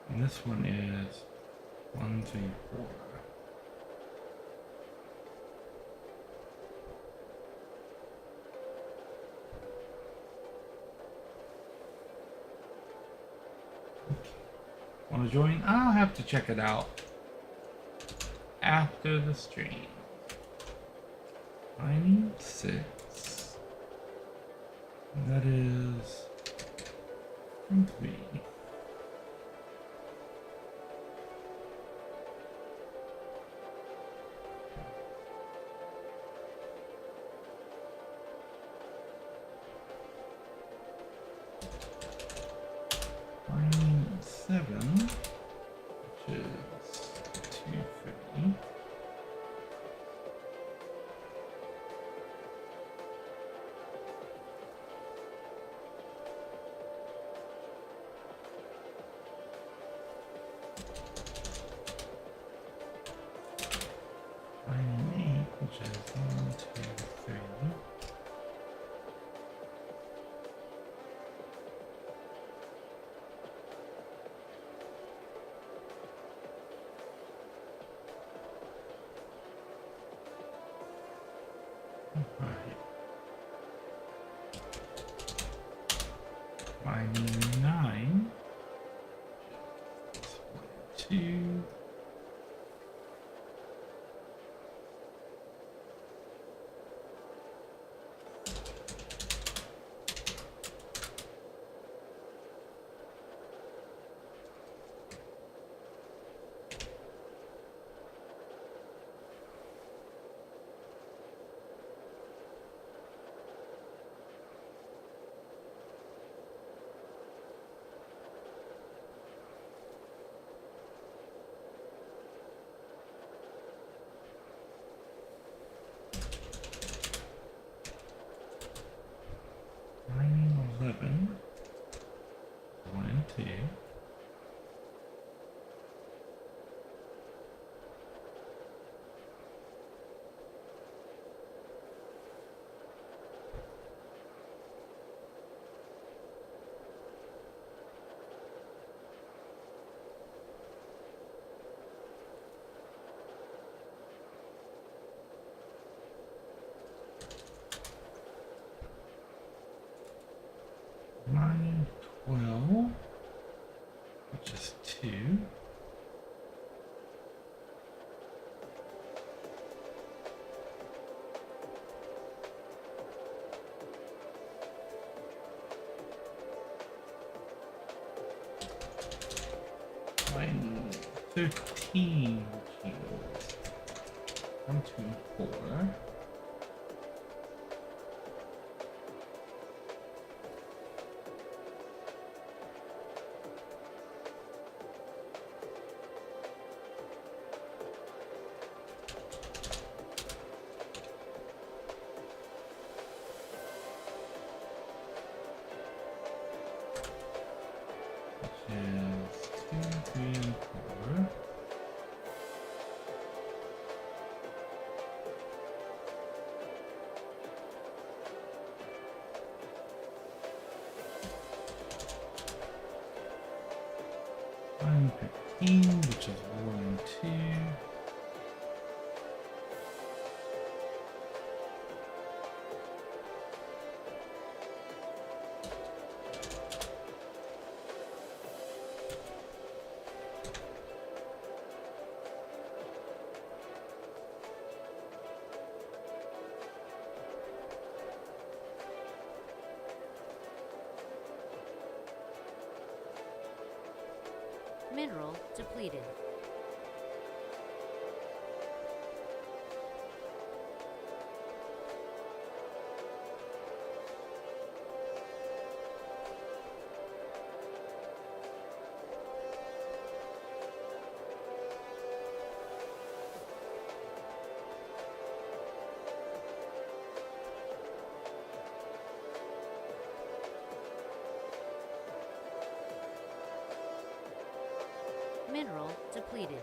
And this one is 1, 3, 4. Want to join? I'll have to check it out after the stream. I need 6. And that is 3. I need 7, which is 2, 3. I need 8, which is 1, 2, 3. Alright. I need 9. 2. I need 11. 1 and 2. I need 12, which is 2. I need 13 kilos. 1, 2, 4. Is 2, 3, and 4. I'm 15, which is 1 and 2. Mineral depleted. Mineral depleted.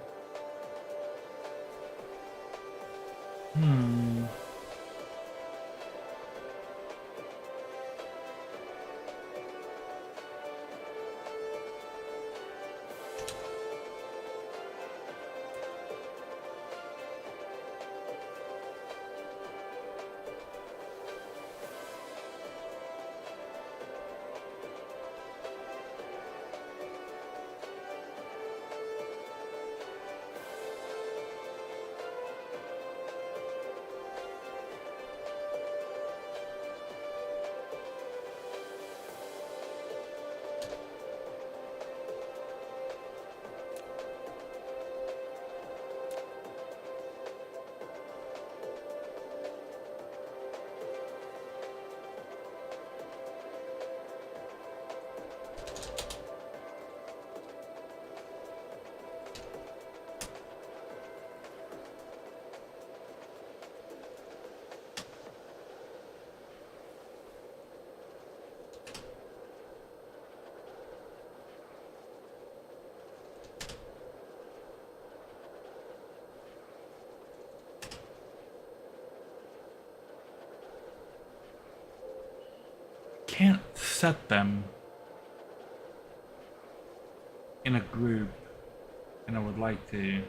Can't set them in a group, and I would like to.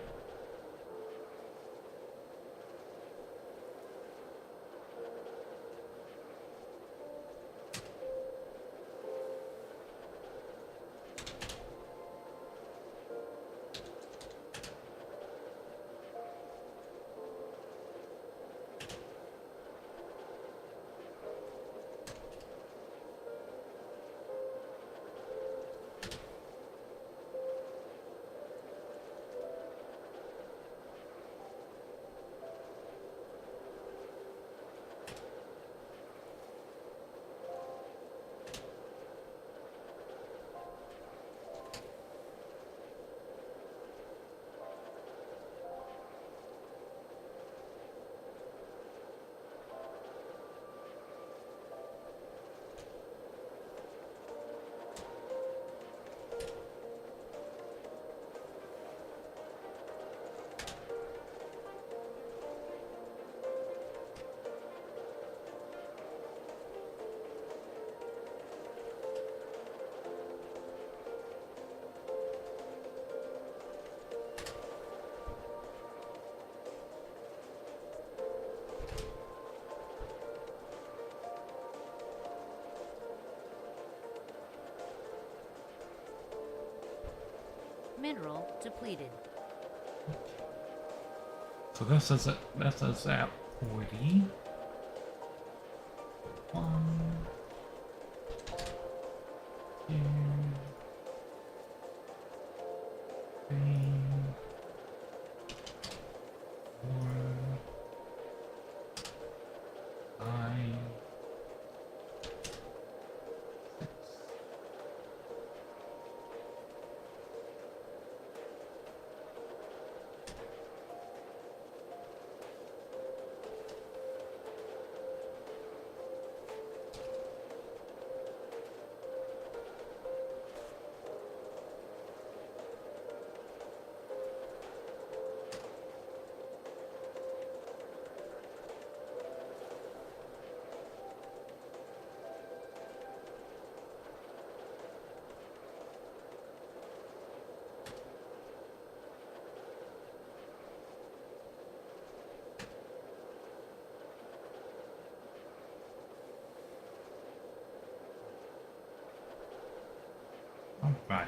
Mineral depleted. So this is it. This is at 40. 1, 2, 3, 4, 5, 6. All right.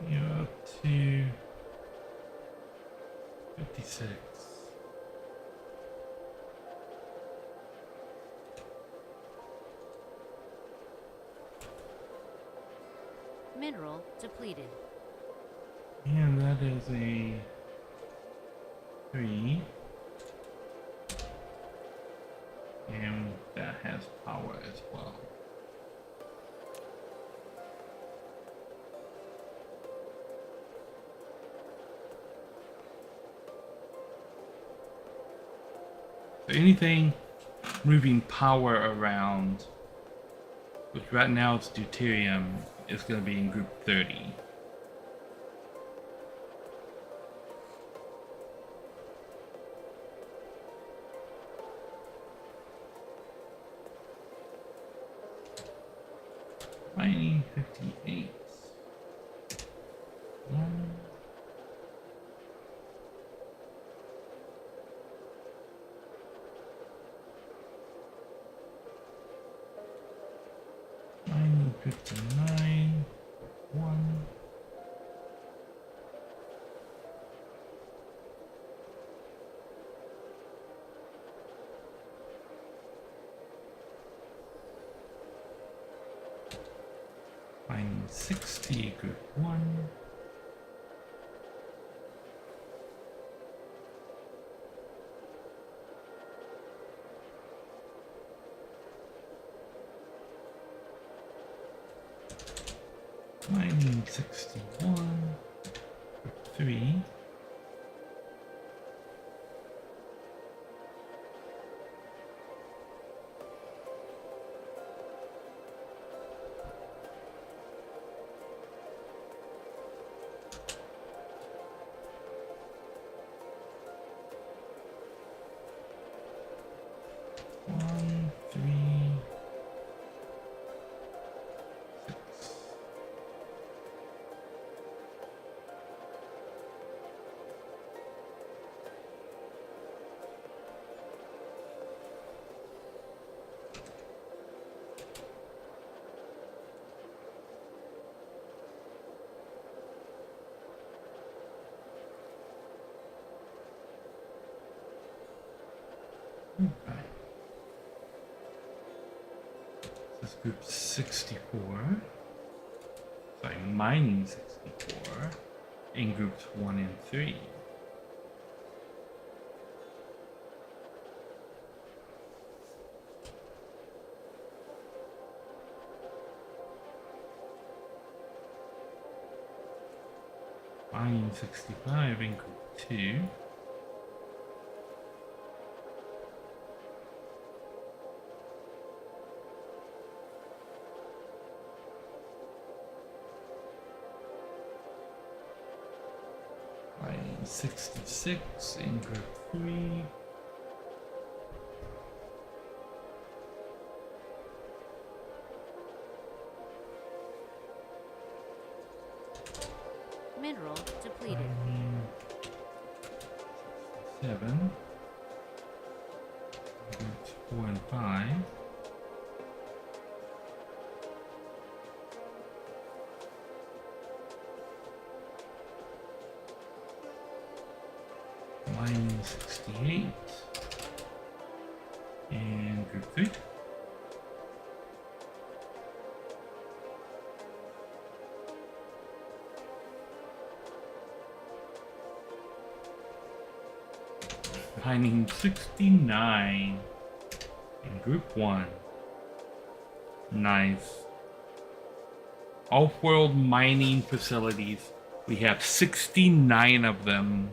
Yeah. up to 56. Mineral depleted. And that is a 3. And that has power as well. So anything moving power around, which right now it's deuterium, is going to be in group 30. Mining 58. 1. Mining 59. 1. Mining 60, group 1. Mining 61, group 3. One, 3, 6. Right. This is group 64. Sorry, mining 64 in groups 1 and 3. Mining 65 in group 2. Mining 66 in group 3. Mineral depleted. Mining 7. Groups 4 and 5. Mining 68 and group 3. Mining 69 in group 1. Nice. Off-world mining facilities. We have 69 of them.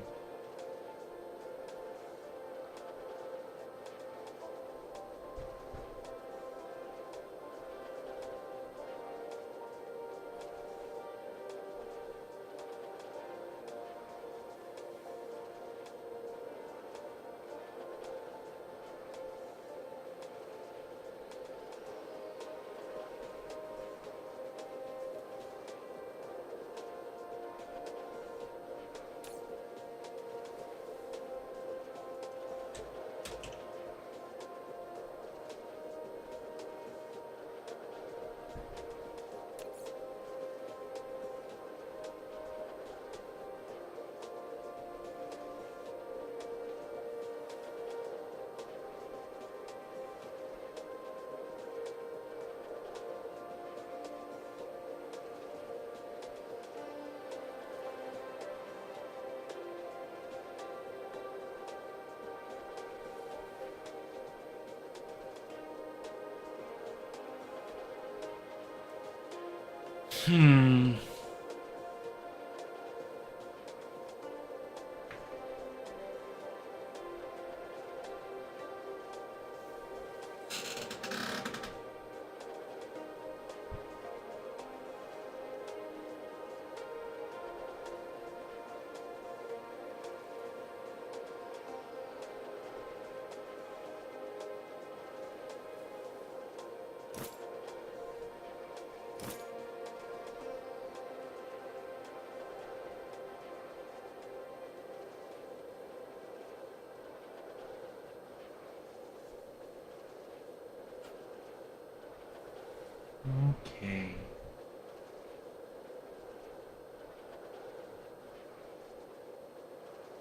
Hmm. Okay.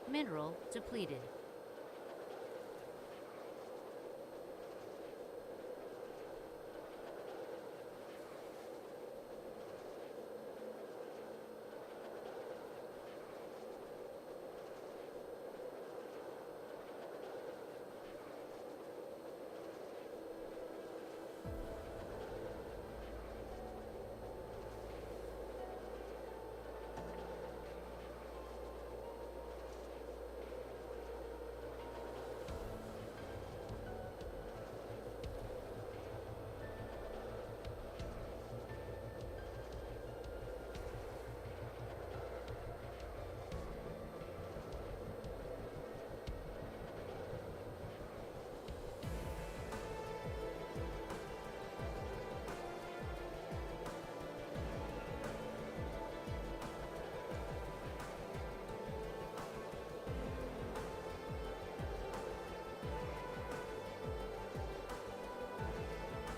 Mineral depleted.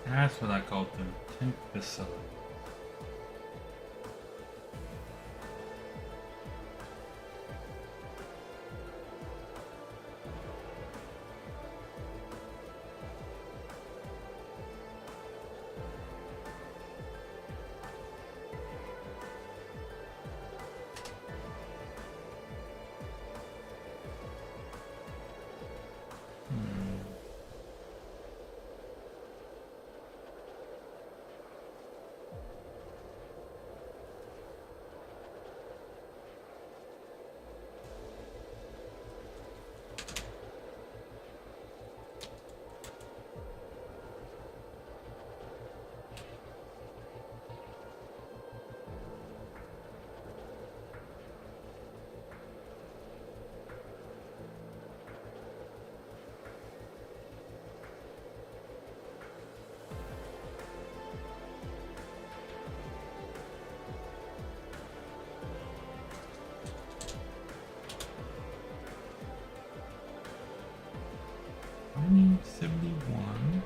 That's what I call them. Temp facility. I need 71.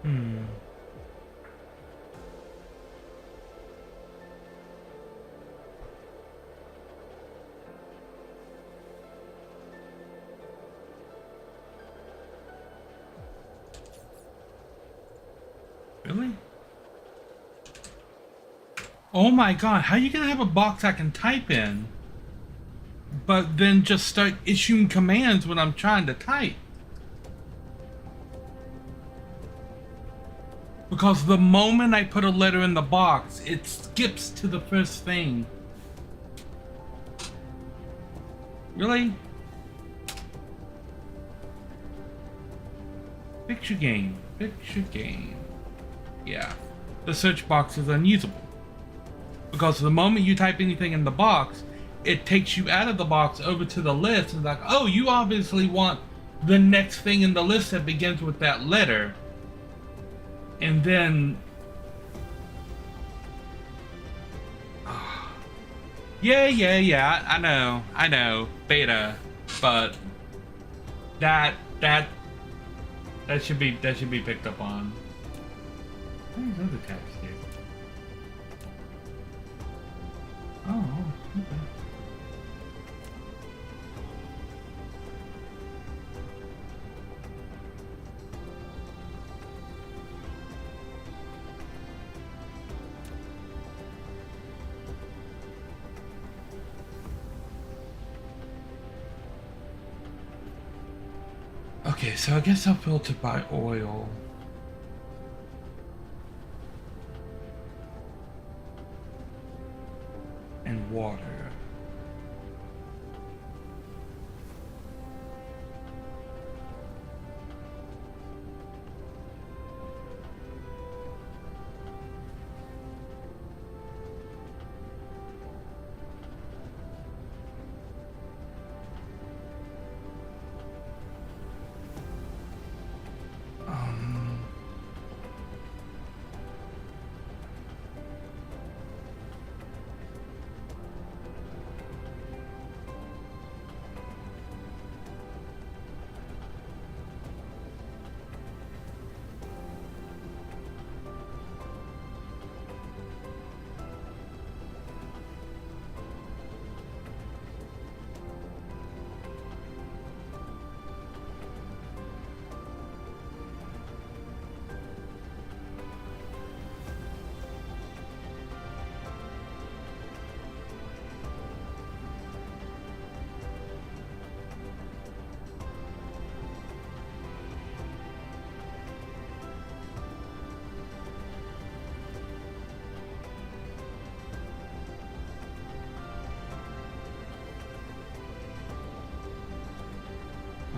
Hmm. Really? Oh my god, how are you gonna have a box I can type in, but then just start issuing commands when I'm trying to type? Because the moment I put a letter in the box, it skips to the first thing. Really? Picture game. Picture game. Yeah. The search box is unusable. Because the moment you type anything in the box, it takes you out of the box over to the list and like, oh, you obviously want the next thing in the list that begins with that letter. And then yeah, I know, beta, but that should be picked up on. Where's other text here? Oh, okay. Okay, so I guess I'll filter by oil. And water.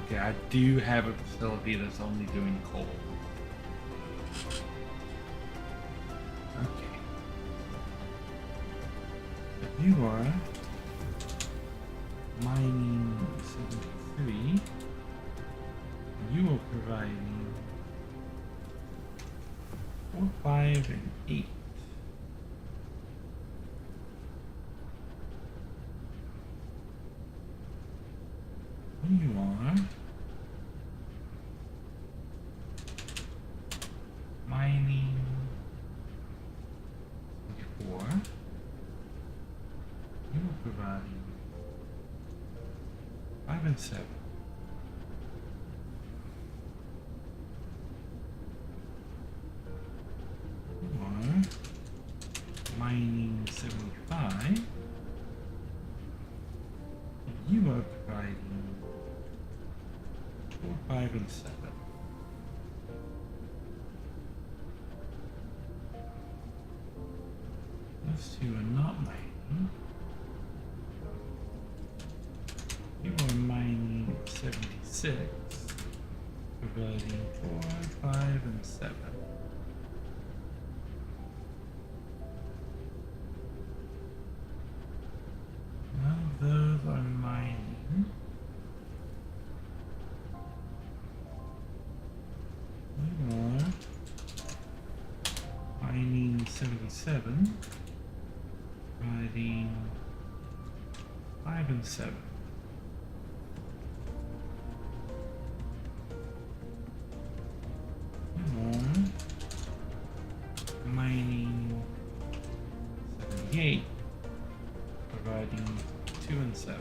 Okay, I do have a facility that's only doing coal. Okay. If you are mining 73, you are providing 4, 5, and 8. You are mining 4. You are providing 5 and 7. You are mining 75. You are providing 4, 5, and 7. Those two are not mining. You are mining 76, providing 4, 5, and 7. None of those are mining. You are mining 77, providing 5 and 7. You are mining 78, providing 2 and 7.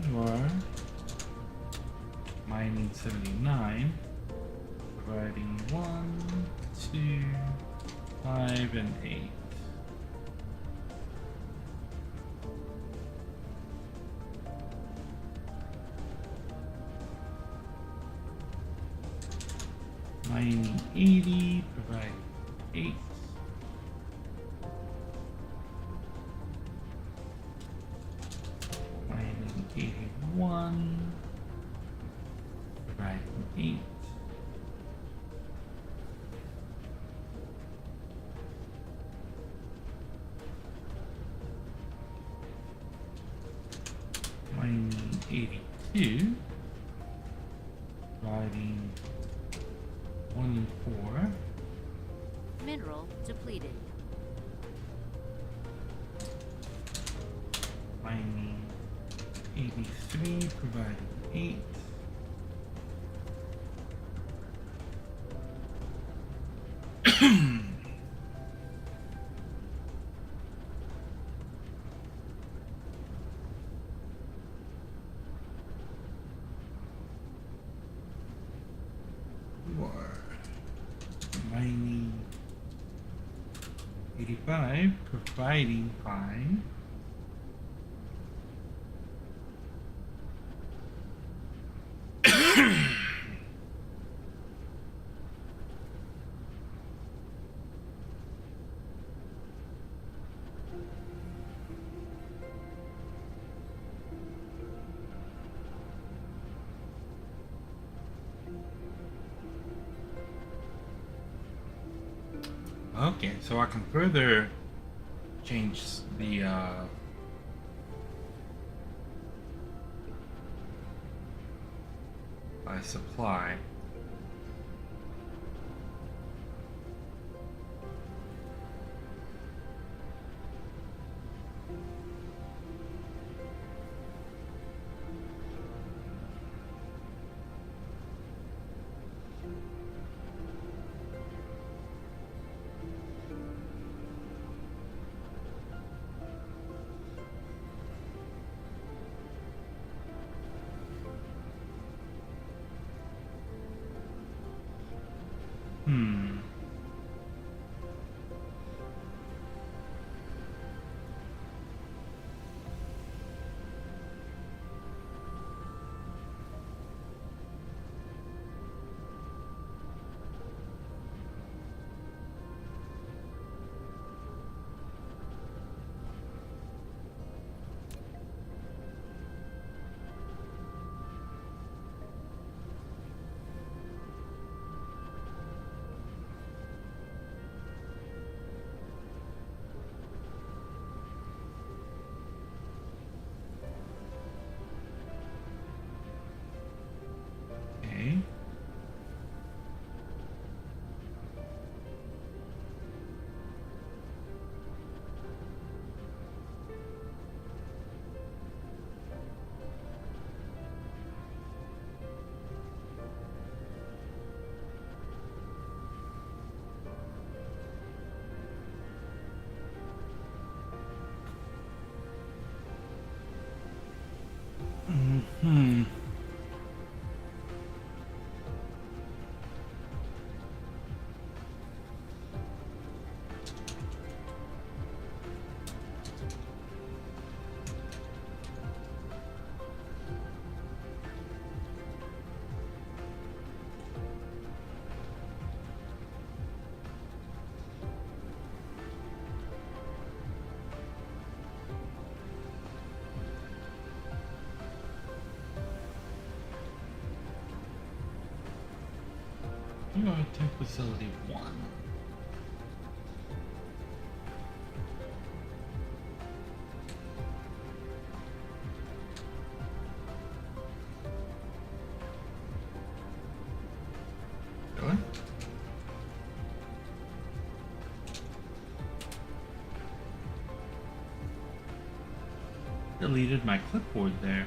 You are mining 79, providing 1, 2, 5, and 8. Mining 80, providing 8. Mining 81, providing 8. Mining 82, providing 1 and 4. Mineral depleted. Providing 3, providing 8. Mining 85, providing 5. Okay, so I can further change the by supply. Okay. Hmm. You are temp facility 1. Really? Deleted my clipboard there.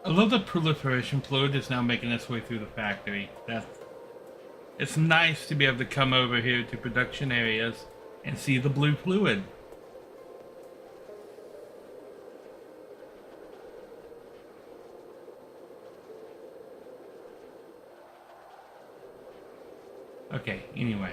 I love the proliferation fluid is now making its way through the factory. It's nice to be able to come over here to production areas and see the blue fluid. Okay, anyway.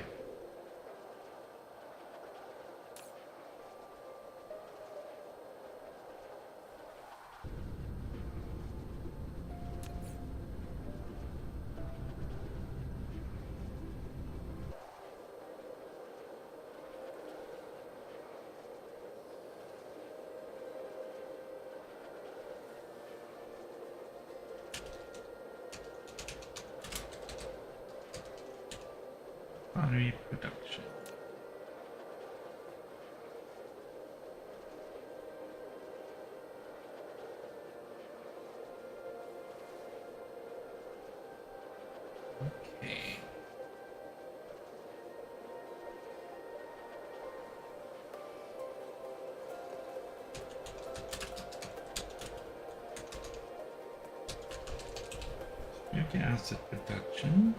Battery production. Okay. Uric acid production.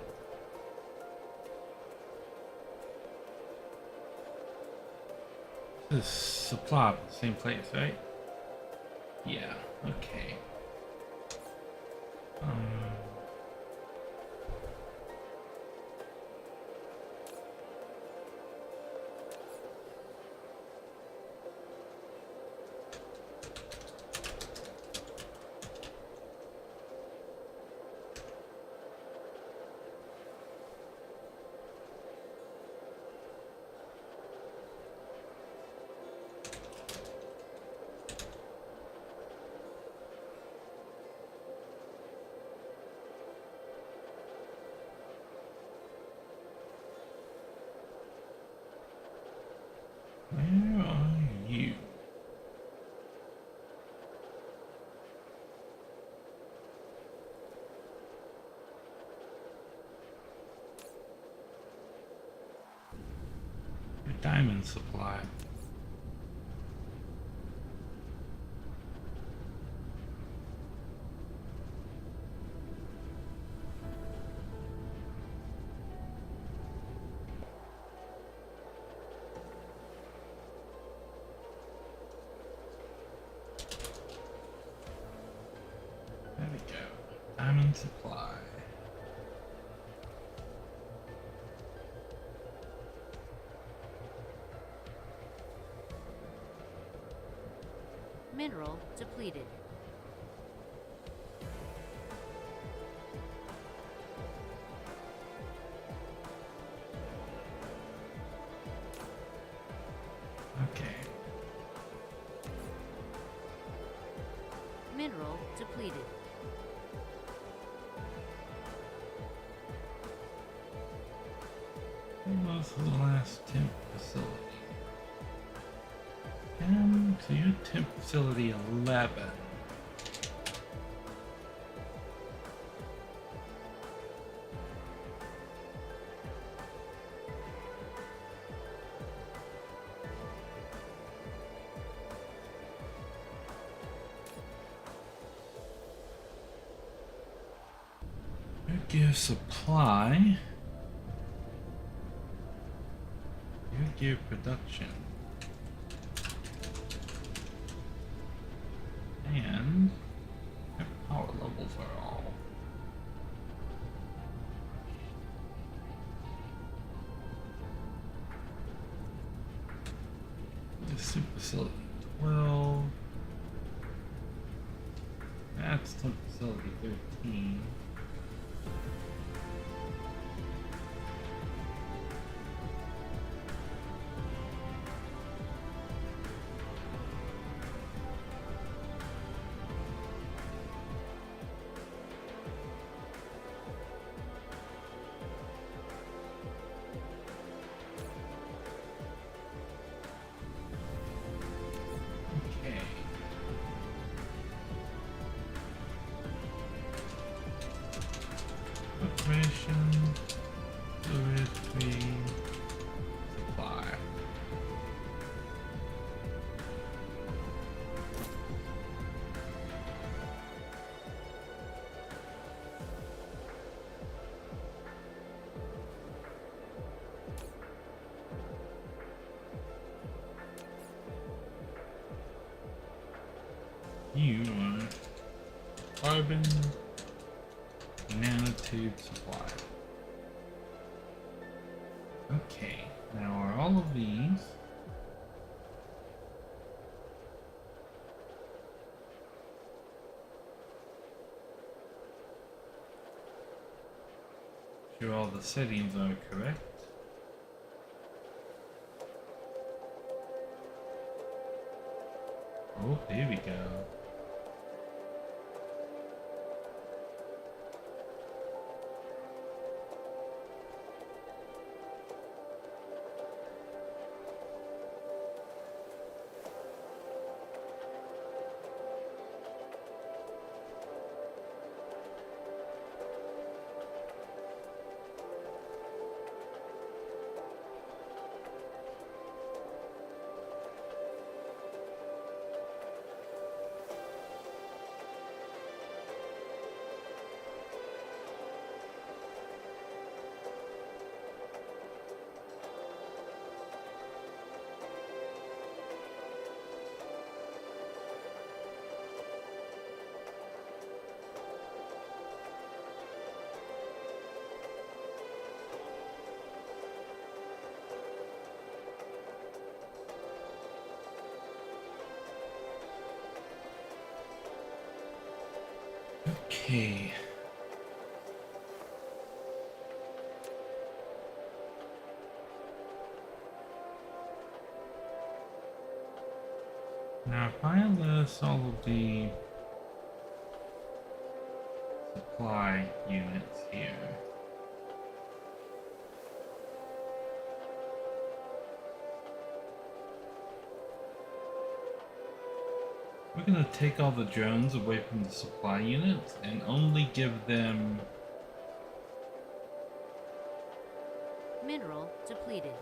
This is supply at the same place, right? Yeah, okay. Where are you? Your diamond supply. There we go. Diamond supply. Mineral depleted. Okay. Mineral depleted. Almost to the last temp facility. And to your temp facility 11. You give supply. You give production. And your power levels are all. The super facility 12. That's the facility 13. Okay. carbon nanotube supply. Okay, now are all of these sure all the settings are correct? Oh, here we go. Okay. Now if I list all of the supply units here. We're gonna take all the drones away from the supply units and only give them Mineral depleted.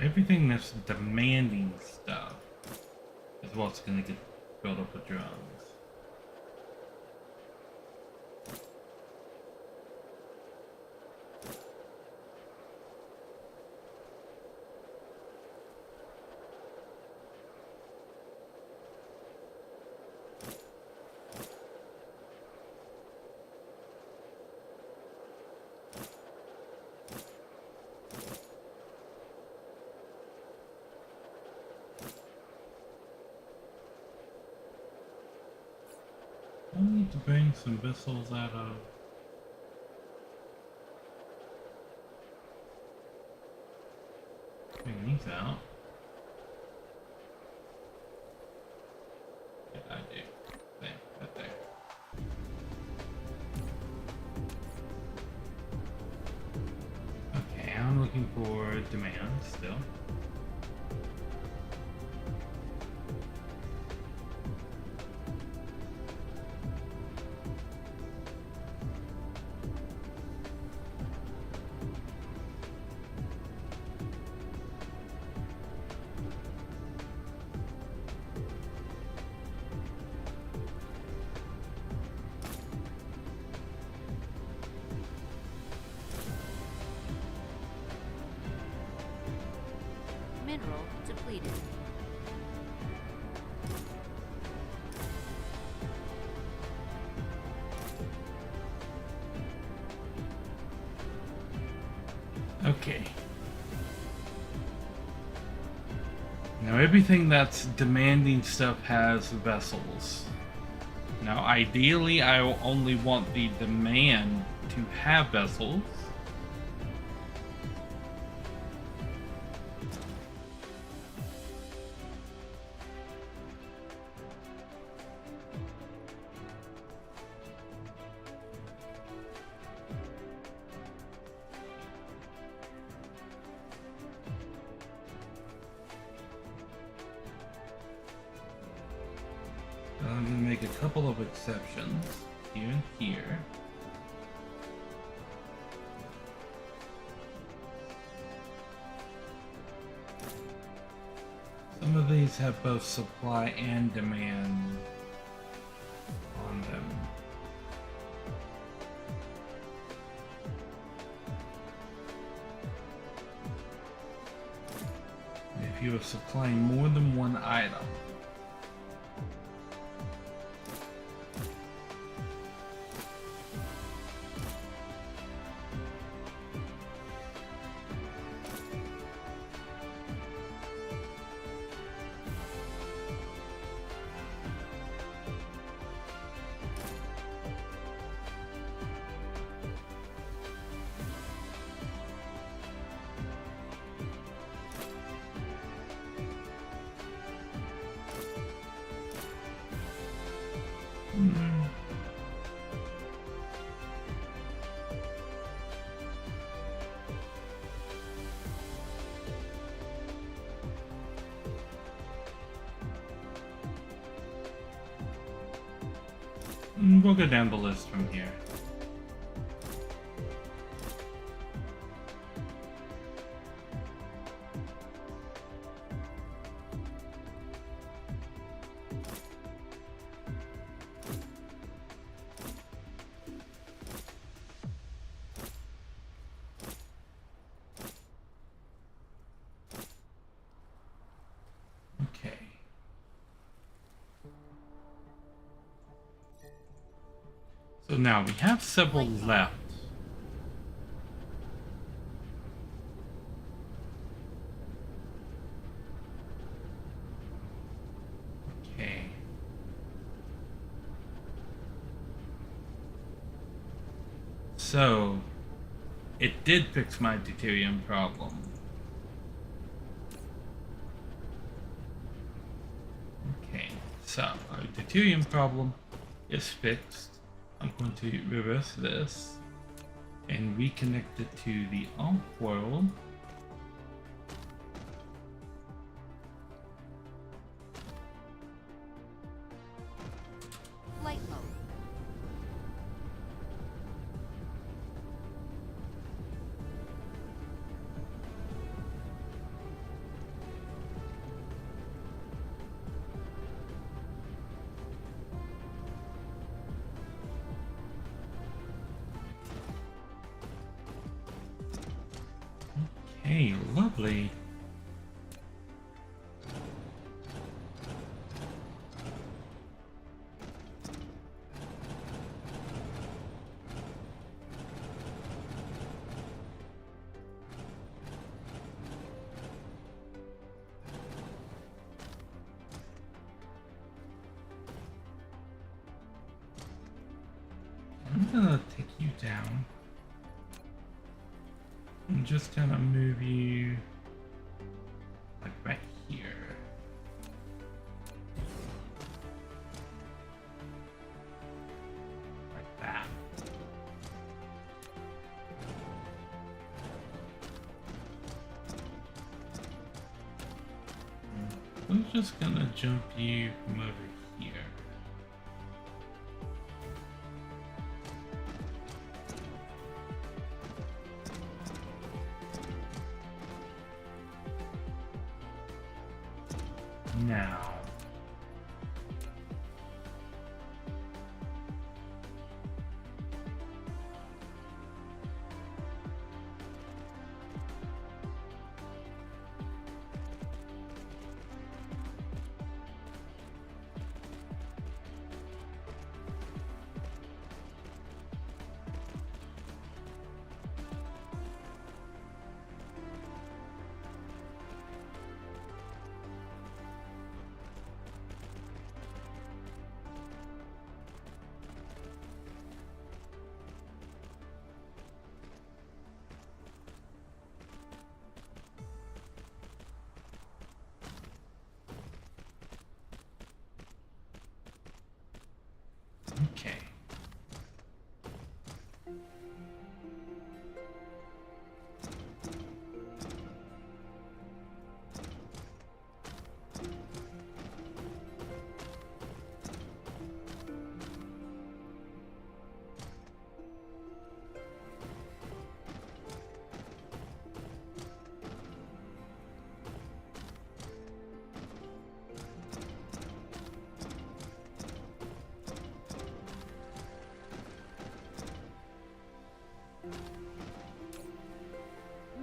everything that's demanding stuff is what's gonna get filled up with drones. I need to bring some missiles out of... Bring these out. Yeah, I do. There, right there. Okay, I'm looking for demand still. Mineral depleted. Okay. Now everything that's demanding stuff has vessels. Now ideally I only want the demand to have vessels. I'm going to make a couple of exceptions here and here. Some of these have both supply and demand on them. If you are supplying more than one item, we'll go down the list from here. Okay. So now we have several left. Okay. So it did fix my deuterium problem. Okay, so our deuterium problem is fixed. I'm going to reverse this and reconnect it to the off world. Flight mode. Hey, lovely. I'm gonna take you down. And just kind of move you like right here. Like that. I'm just gonna jump you from over here. Now,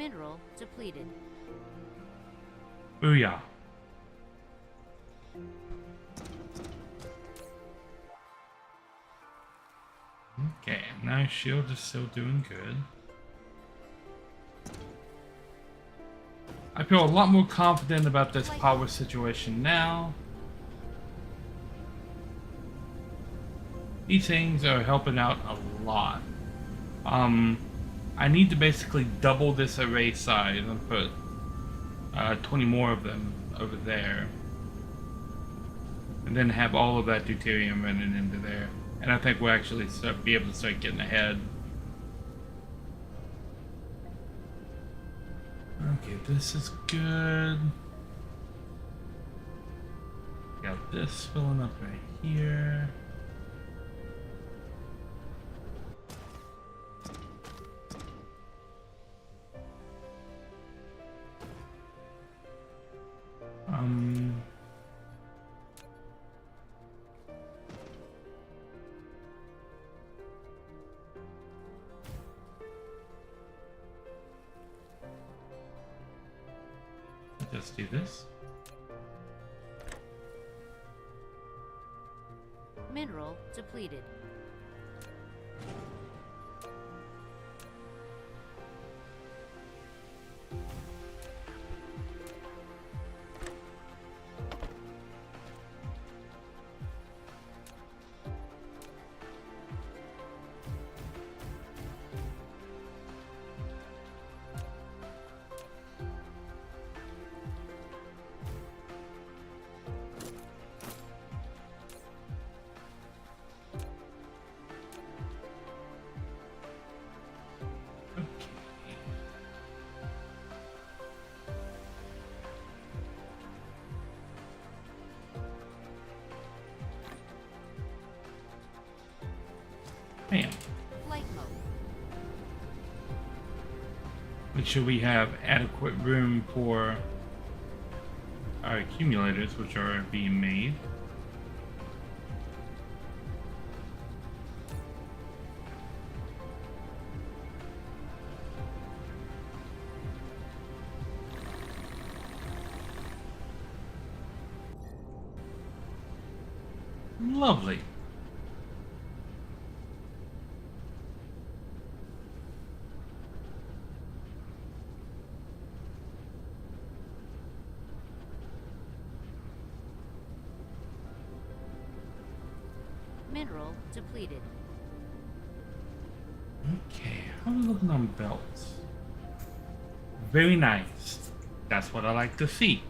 Mineral depleted. Booyah. Okay, now shield is still doing good. I feel a lot more confident about this power situation now. These things are helping out a lot. I need to basically double this array size and put 20 more of them over there. And then have all of that deuterium running into there. And I think we'll actually be able to start getting ahead. Okay, this is good. Got this filling up right here. Let's do this. Mineral depleted. Bam. Flight mode. Make sure we have adequate room for our accumulators, which are being made. Lovely. Mineral depleted. Okay, how are we looking on belts? Very nice. That's what I like to see.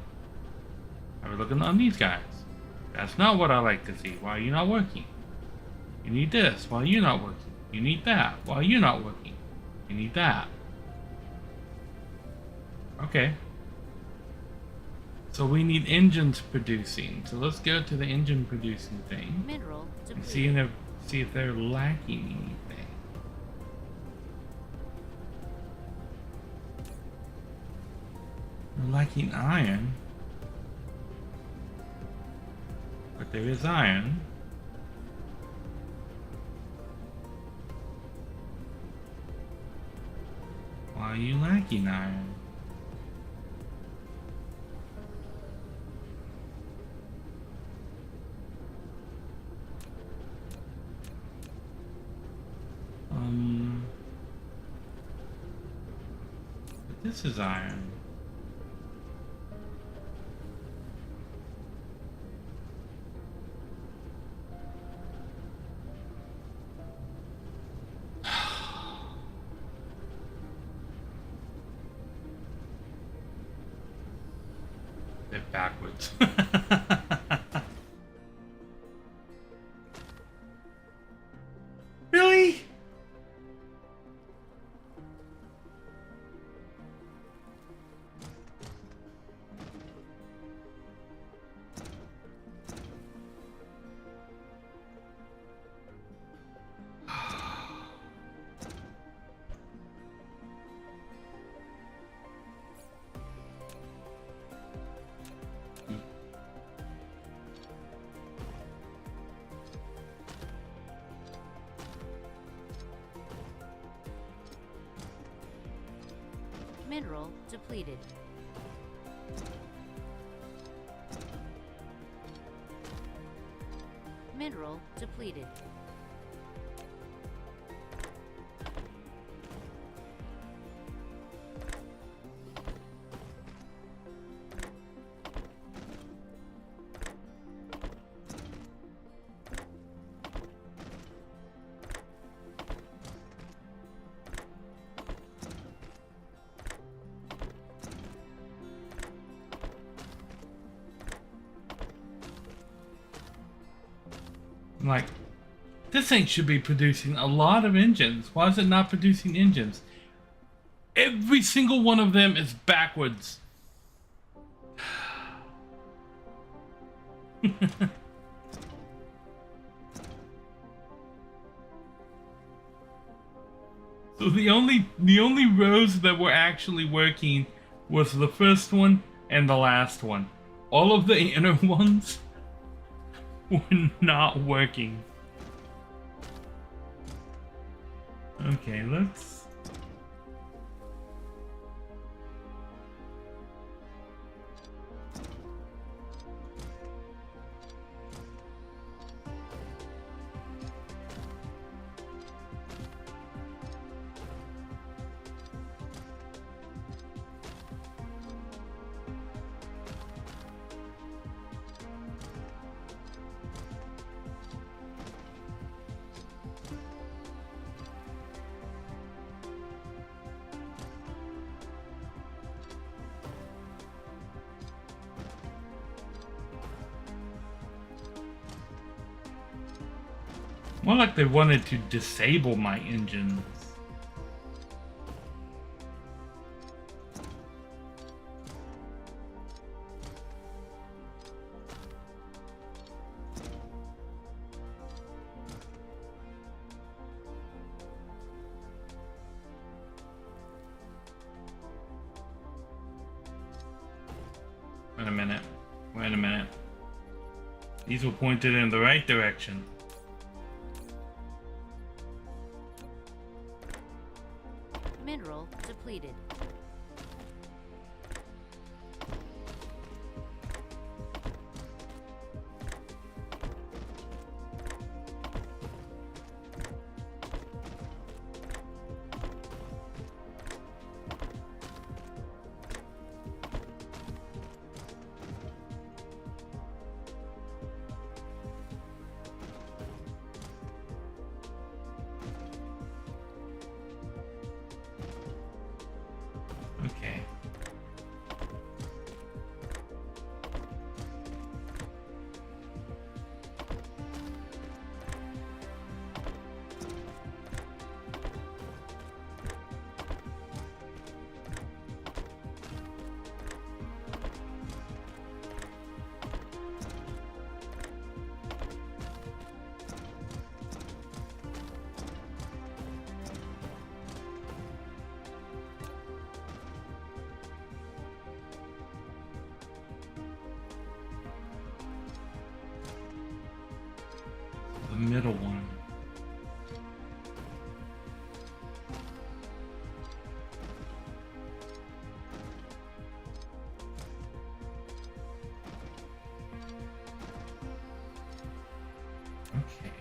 How are we looking on these guys? That's not what I like to see. Why are you not working? You need this. Why are you not working? You need that. Why are you not working? You need that. Okay. So we need engines producing. So let's go to the engine producing thing. Mineral And depleted. see if they're lacking anything. They're lacking iron. But there is iron. Why are you lacking iron? But this is iron. They're backwards. Really? Mineral depleted. Mineral depleted. Like, this thing should be producing a lot of engines. Why is it not producing engines? Every single one of them is backwards. So the only rows that were actually working was the first one and the last one. All of the inner ones were not working. Okay, let's... More like they wanted to disable my engines. Wait a minute. Wait a minute. These were pointed in the right direction. Mineral depleted. Okay. The middle one. Okay.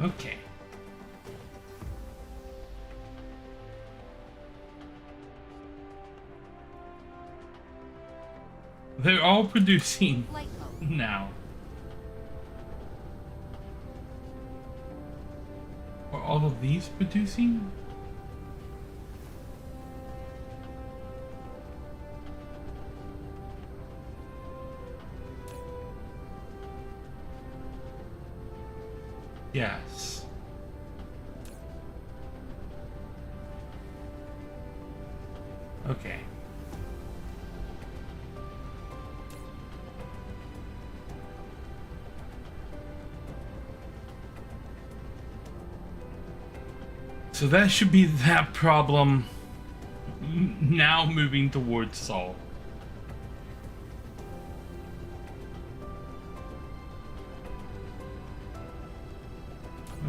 Okay. They're all producing Flight mode. now. Are all of these producing? Yes. Okay. So that should be that problem now moving towards solve.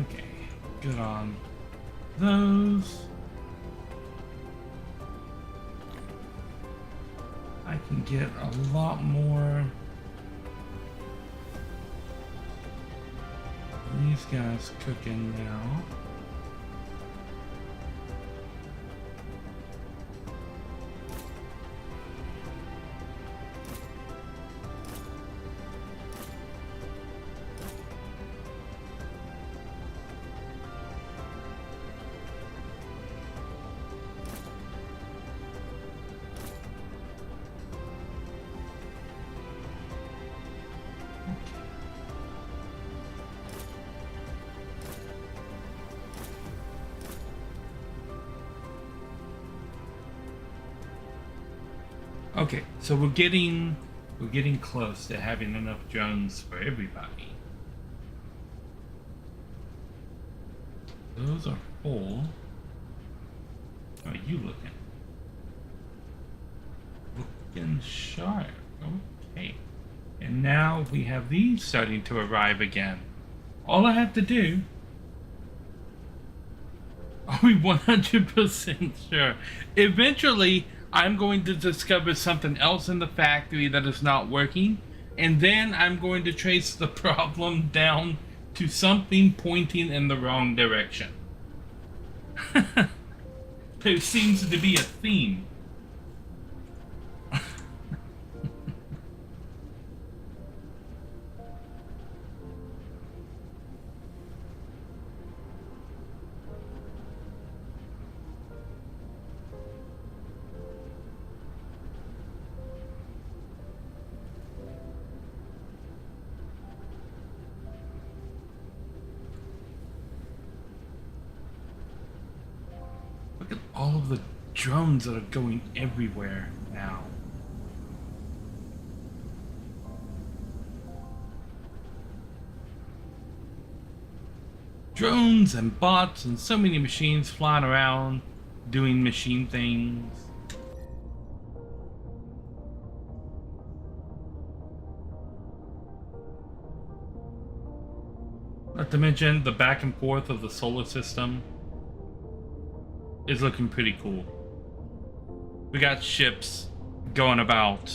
Okay, good on those. I can get a lot more. These guys cooking now. Okay, so we're getting close to having enough drones for everybody. Those are full. How are you looking? Looking sharp. Okay. And now we have these starting to arrive again. All I have to do... Are we 100% sure? Eventually, I'm going to discover something else in the factory that is not working, and then I'm going to trace the problem down to something pointing in the wrong direction. There seems to be a theme. Look at all of the drones that are going everywhere now. Drones and bots and so many machines flying around doing machine things. Not to mention the back and forth of the solar system is looking pretty cool. We got ships going about.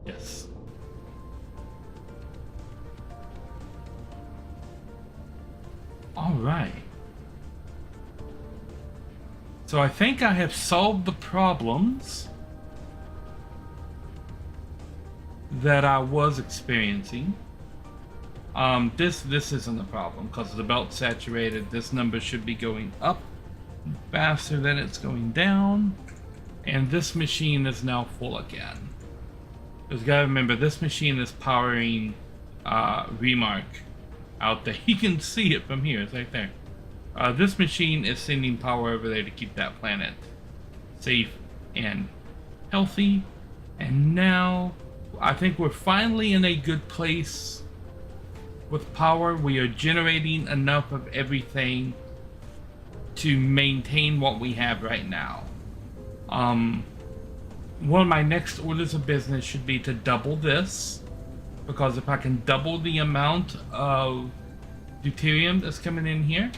Yes. All right. So I think I have solved the problems that I was experiencing. This isn't a problem because the belt's saturated. This number should be going up faster than it's going down, and this machine is now full again. Because you gotta remember, this machine is powering Remark out there. You can see it from here. It's right there. This machine is sending power over there to keep that planet safe and healthy. And now I think we're finally in a good place with power. We are generating enough of everything to maintain what we have right now. One of my next orders of business should be to double this, because if I can double the amount of deuterium that's coming in here,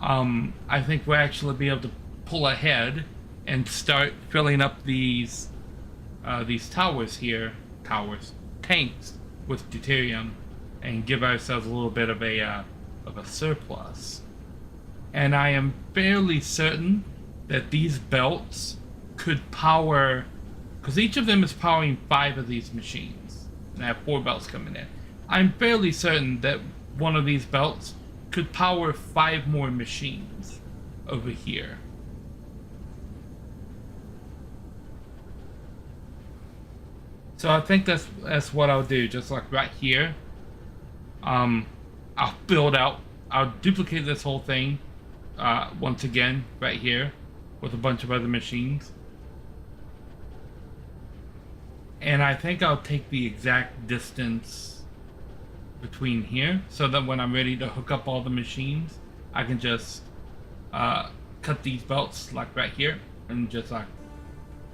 I think we'll actually be able to pull ahead and start filling up these towers here. tanks with deuterium and give ourselves a little bit of a surplus. And I am fairly certain that these belts could power, because each of them is powering 5 of these machines. And I have 4 belts coming in. I'm fairly certain that one of these belts could power 5 more machines over here. So I think that's what I'll do. Just like right here, I'll duplicate this whole thing once again right here with a bunch of other machines. And I think I'll take the exact distance between here so that when I'm ready to hook up all the machines, I can just cut these belts like right here and just like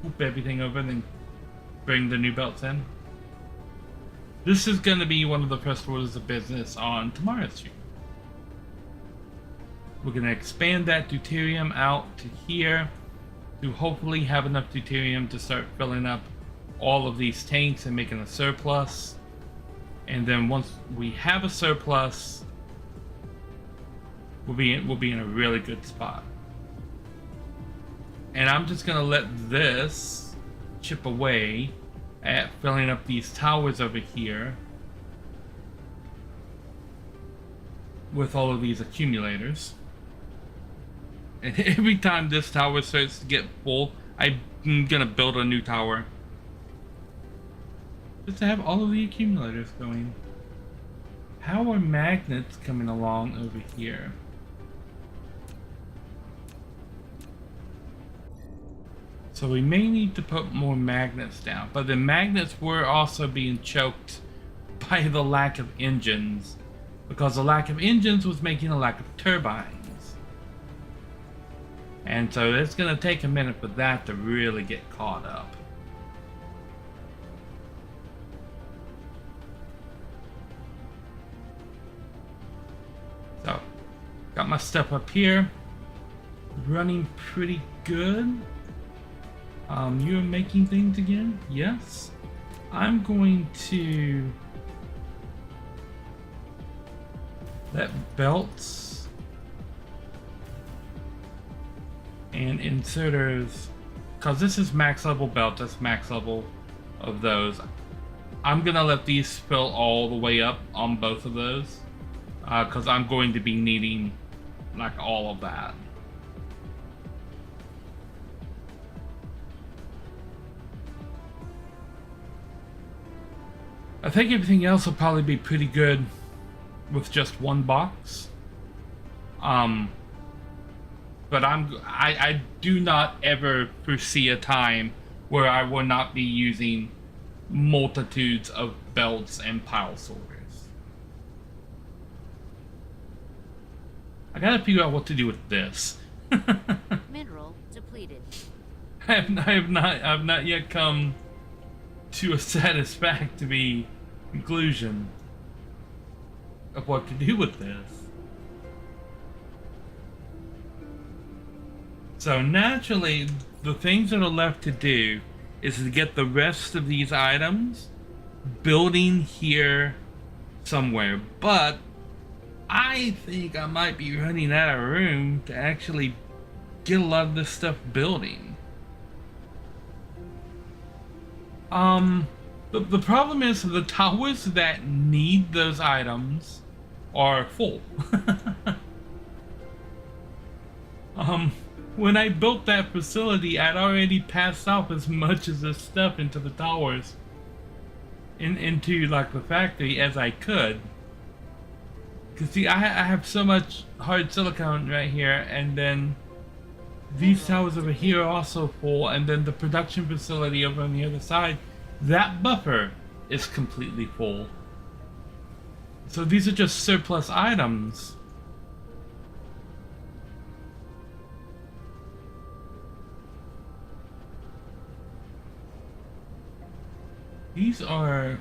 whoop everything over and then bring the new belts in. This is going to be one of the first orders of business on tomorrow's stream. We're going to expand that deuterium out to here to hopefully have enough deuterium to start filling up all of these tanks and making a surplus. And then once we have a surplus, we'll be in a really good spot. And I'm just going to let this chip away at filling up these towers over here with all of these accumulators. And every time this tower starts to get full, I'm gonna build a new tower just to have all of the accumulators going. How are magnets coming along over here? So we may need to put more magnets down, but the magnets were also being choked by the lack of engines, because the lack of engines was making a lack of turbines. And so it's going to take a minute for that to really get caught up. So, got my stuff up here, running pretty good. You're making things again? Yes. I'm going to let belts and inserters, because this is max level belt, that's max level of those. I'm gonna let these fill all the way up on both of those, because I'm going to be needing like all of that. I think everything else will probably be pretty good with just one box. But I do not ever foresee a time where I will not be using multitudes of belts and pile sorters. I gotta figure out what to do with this. Mineral depleted. I've not yet come to a satisfactory conclusion of what to do with this. So naturally, the things that are left to do is to get the rest of these items building here somewhere. But I think I might be running out of room to actually get a lot of this stuff building. The problem is the towers that need those items are full. When I built that facility, I'd already passed off as much of this stuff into the towers, into like the factory as I could. Cause see, I have so much hard silicone right here, and then these towers over here are also full, and then the production facility over on the other side, that buffer is completely full. So these are just surplus items. These are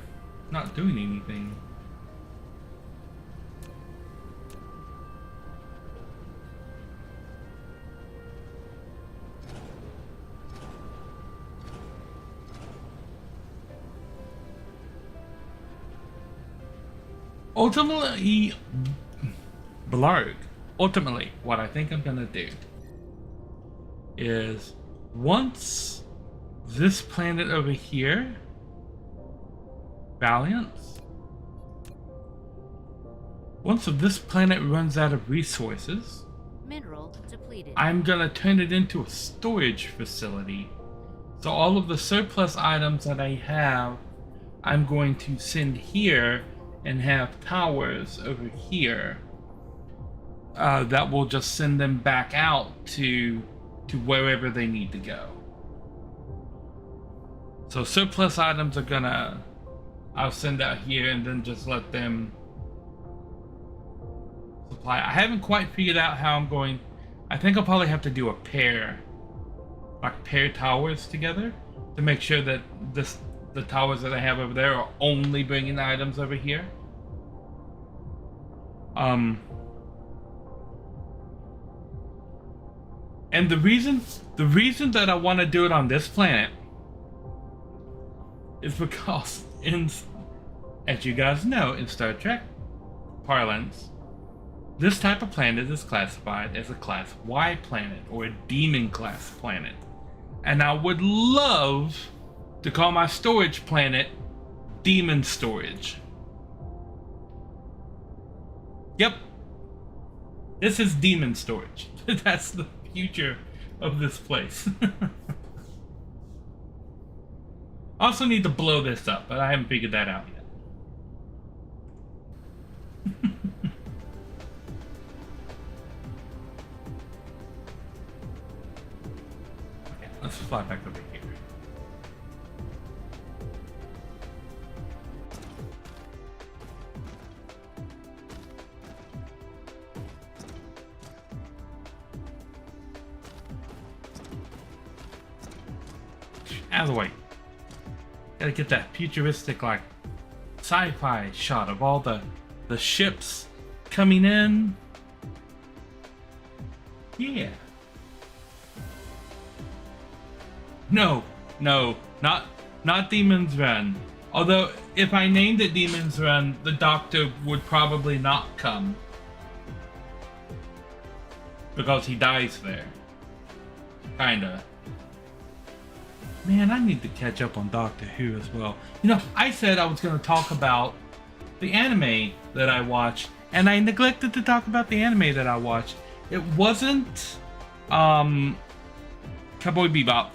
not doing anything. Ultimately, Blarg. Ultimately, what I think I'm gonna do is once this planet over here, Valiance, once this planet runs out of resources, Mineral depleted. I'm gonna turn it into a storage facility. So all of the surplus items that I have, I'm going to send here and have towers over here that will just send them back out to wherever they need to go. So surplus items are gonna, I'll send out here and then just let them supply. I haven't quite figured out how I'm going. I think I'll probably have to do a pair, like pair towers together to make sure that the towers that I have over there are only bringing items over here. And the reason that I want to do it on this planet is because as you guys know, in Star Trek parlance, this type of planet is classified as a Class Y planet, or a Demon class planet. And I would love to call my storage planet Demon Storage. Yep. This is Demon Storage. That's the future of this place. I also need to blow this up, but I haven't figured that out yet. Okay, let's fly back over here. Out of the way. Gotta get that futuristic, like, sci-fi shot of all the ships coming in. Yeah. No, not Demon's Run. Although, if I named it Demon's Run, the Doctor would probably not come. Because he dies there. Kinda. Man, I need to catch up on Doctor Who as well. You know, I said I was going to talk about the anime that I watched, and I neglected to talk about the anime that I watched. It wasn't Cowboy Bebop.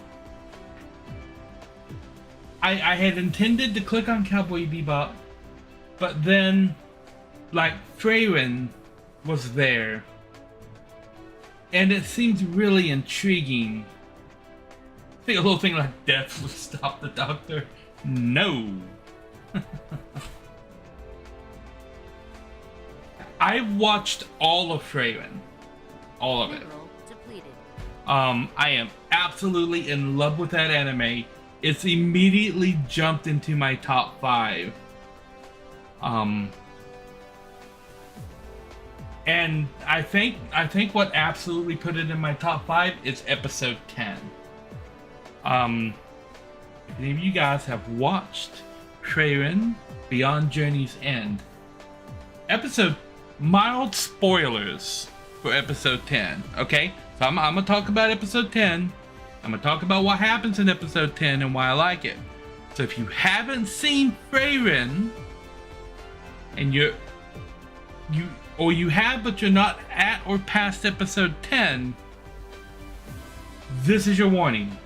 I had intended to click on Cowboy Bebop, but then, like, Wherein was there, and it seemed really intriguing. I think a little thing like death would stop the Doctor. No. I watched all of Wherein. All of it. Mineral depleted. I am absolutely in love with that anime. It's immediately jumped into my top 5. And I think what absolutely put it in my top 5 is episode 10. If any of you guys have watched Wherein Beyond Journey's End, mild spoilers for episode 10, okay? So I'm gonna talk about episode 10. I'm gonna talk about what happens in episode 10 and why I like it. So if you haven't seen Wherein, and you have but you're not at or past episode 10, this is your warning.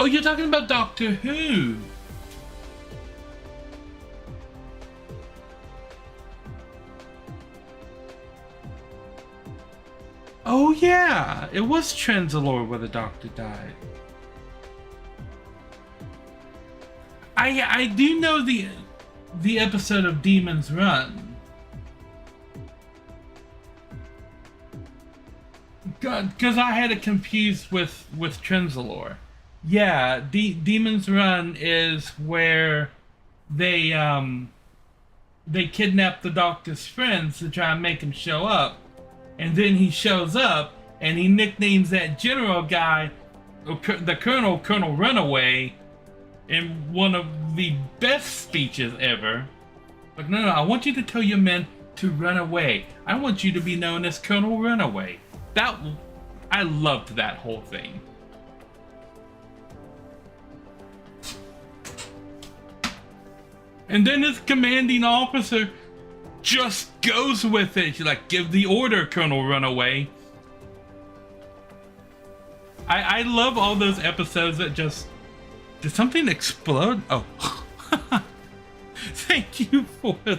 Oh, you're talking about Doctor Who. Oh yeah, it was Trenzalore where the Doctor died. I do know the episode of Demon's Run. Because I had it confused with Trenzalore. Yeah, Demon's Run is where they they kidnap the doctor's friends to try and make him show up. And then he shows up and he nicknames that general guy, the Colonel Runaway, in one of the best speeches ever. Like, no, I want you to tell your men to run away. I want you to be known as Colonel Runaway. I loved that whole thing. And then his commanding officer just goes with it. She's like, give the order, Colonel Runaway. I love all those episodes that just... Did something explode? Oh. Thank you for the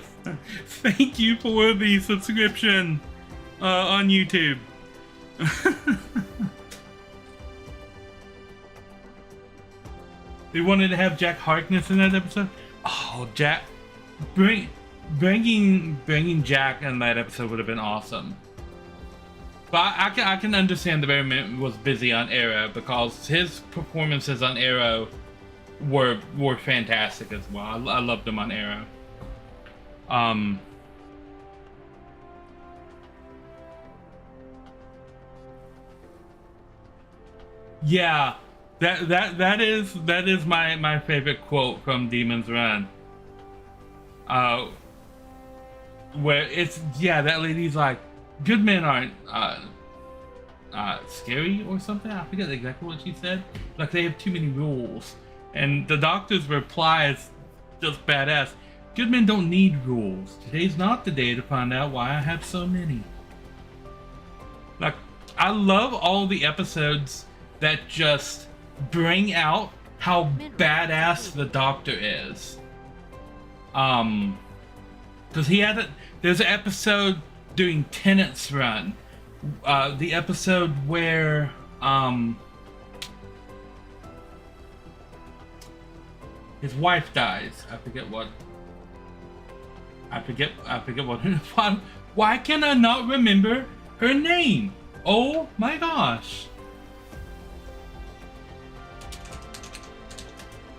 subscription on YouTube. They wanted to have Jack Harkness in that episode. Oh, Jack, bringing Jack in that episode would have been awesome. But I can understand the Barryman was busy on Arrow because his performances on Arrow were fantastic as well. I loved him on Arrow. Yeah, that is my favorite quote from Demon's Run. Where it's, yeah, that lady's like, good men aren't scary or something. I forget exactly what she said. Like, they have too many rules. And the doctor's reply is just badass. Good men don't need rules. Today's not the day to find out why I have so many. Like, I love all the episodes that just bring out how badass the doctor is. Because there's an episode during Tennant's run, the episode where his wife dies. I forget what. Why can I not remember her name? Oh my gosh!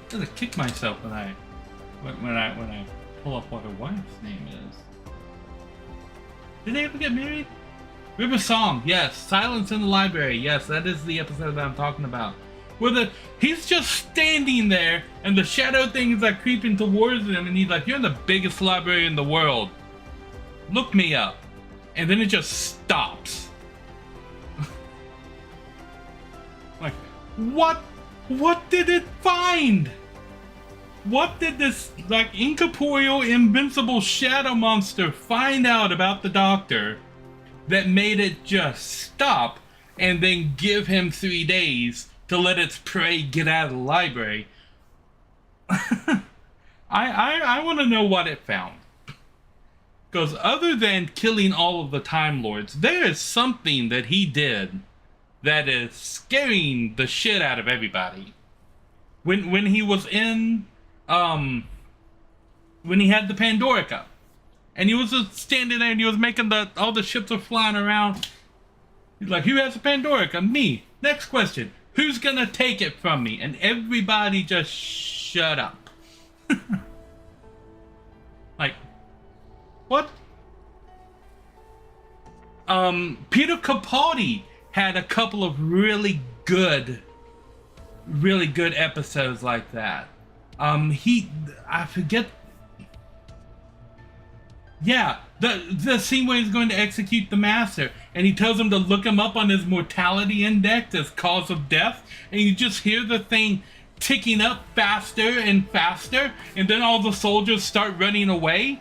I'm gonna kick myself when I pull up what her wife's name is. Did they ever get married? River Song, yes. Silence in the Library, yes. That is the episode that I'm talking about. Where he's just standing there, and the shadow things are creeping towards him, and he's like, "You're in the biggest library in the world. Look me up." And then it just stops. Like, what? What did it find? What did this, like, incorporeal, invincible shadow monster find out about the doctor that made it just stop and then give him 3 days to let its prey get out of the library? I want to know what it found. Because other than killing all of the Time Lords, there is something that he did that is scaring the shit out of everybody. When he was in... when he had the Pandora Cup, and he was just standing there and he was making all the ships are flying around. He's like, "Who has the Pandora Cup?" "Me." "Next question. Who's gonna take it from me?" And everybody just shut up. Like, what? Peter Capaldi had a couple of really good episodes like that. I forget. Yeah, the scene where he's going to execute the master, and he tells him to look him up on his mortality index as cause of death, and you just hear the thing ticking up faster and faster, and then all the soldiers start running away.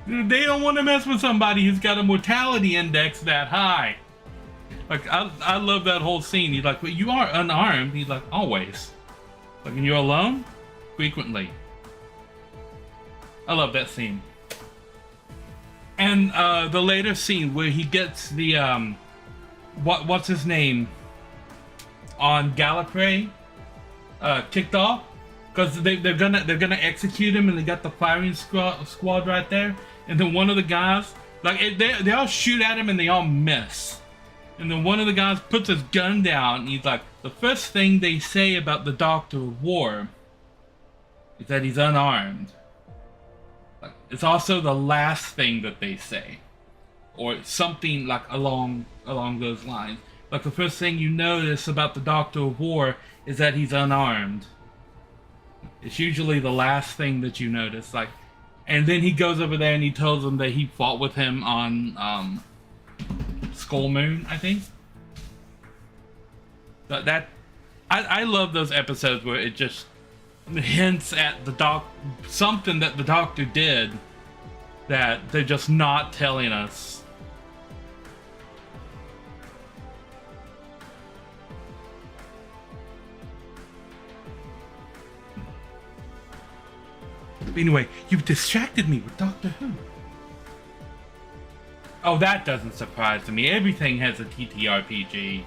They don't want to mess with somebody who's got a mortality index that high. Like, I love that whole scene. He's like, "Well, you are unarmed." He's like, "Always." Like, "And you're alone?" "Frequently." I love that scene. And the later scene where he gets the what's his name on Gallifrey kicked off, because they're gonna execute him, and they got the firing squad right there, and then one of the guys, like, they all shoot at him and they all miss. And then one of the guys puts his gun down, and he's like, "The first thing they say about the Doctor of War is that he's unarmed." Like, it's also the last thing that they say, or something like along those lines. Like the first thing you notice about the Doctor of War is that he's unarmed. It's usually the last thing that you notice. Like, and then he goes over there and he tells them that he fought with him on Skull Moon, I think. But I love those episodes where it just hints at something that the Doctor did that they're just not telling us. Anyway, you've distracted me with Doctor Who. Oh, that doesn't surprise me. Everything has a TTRPG.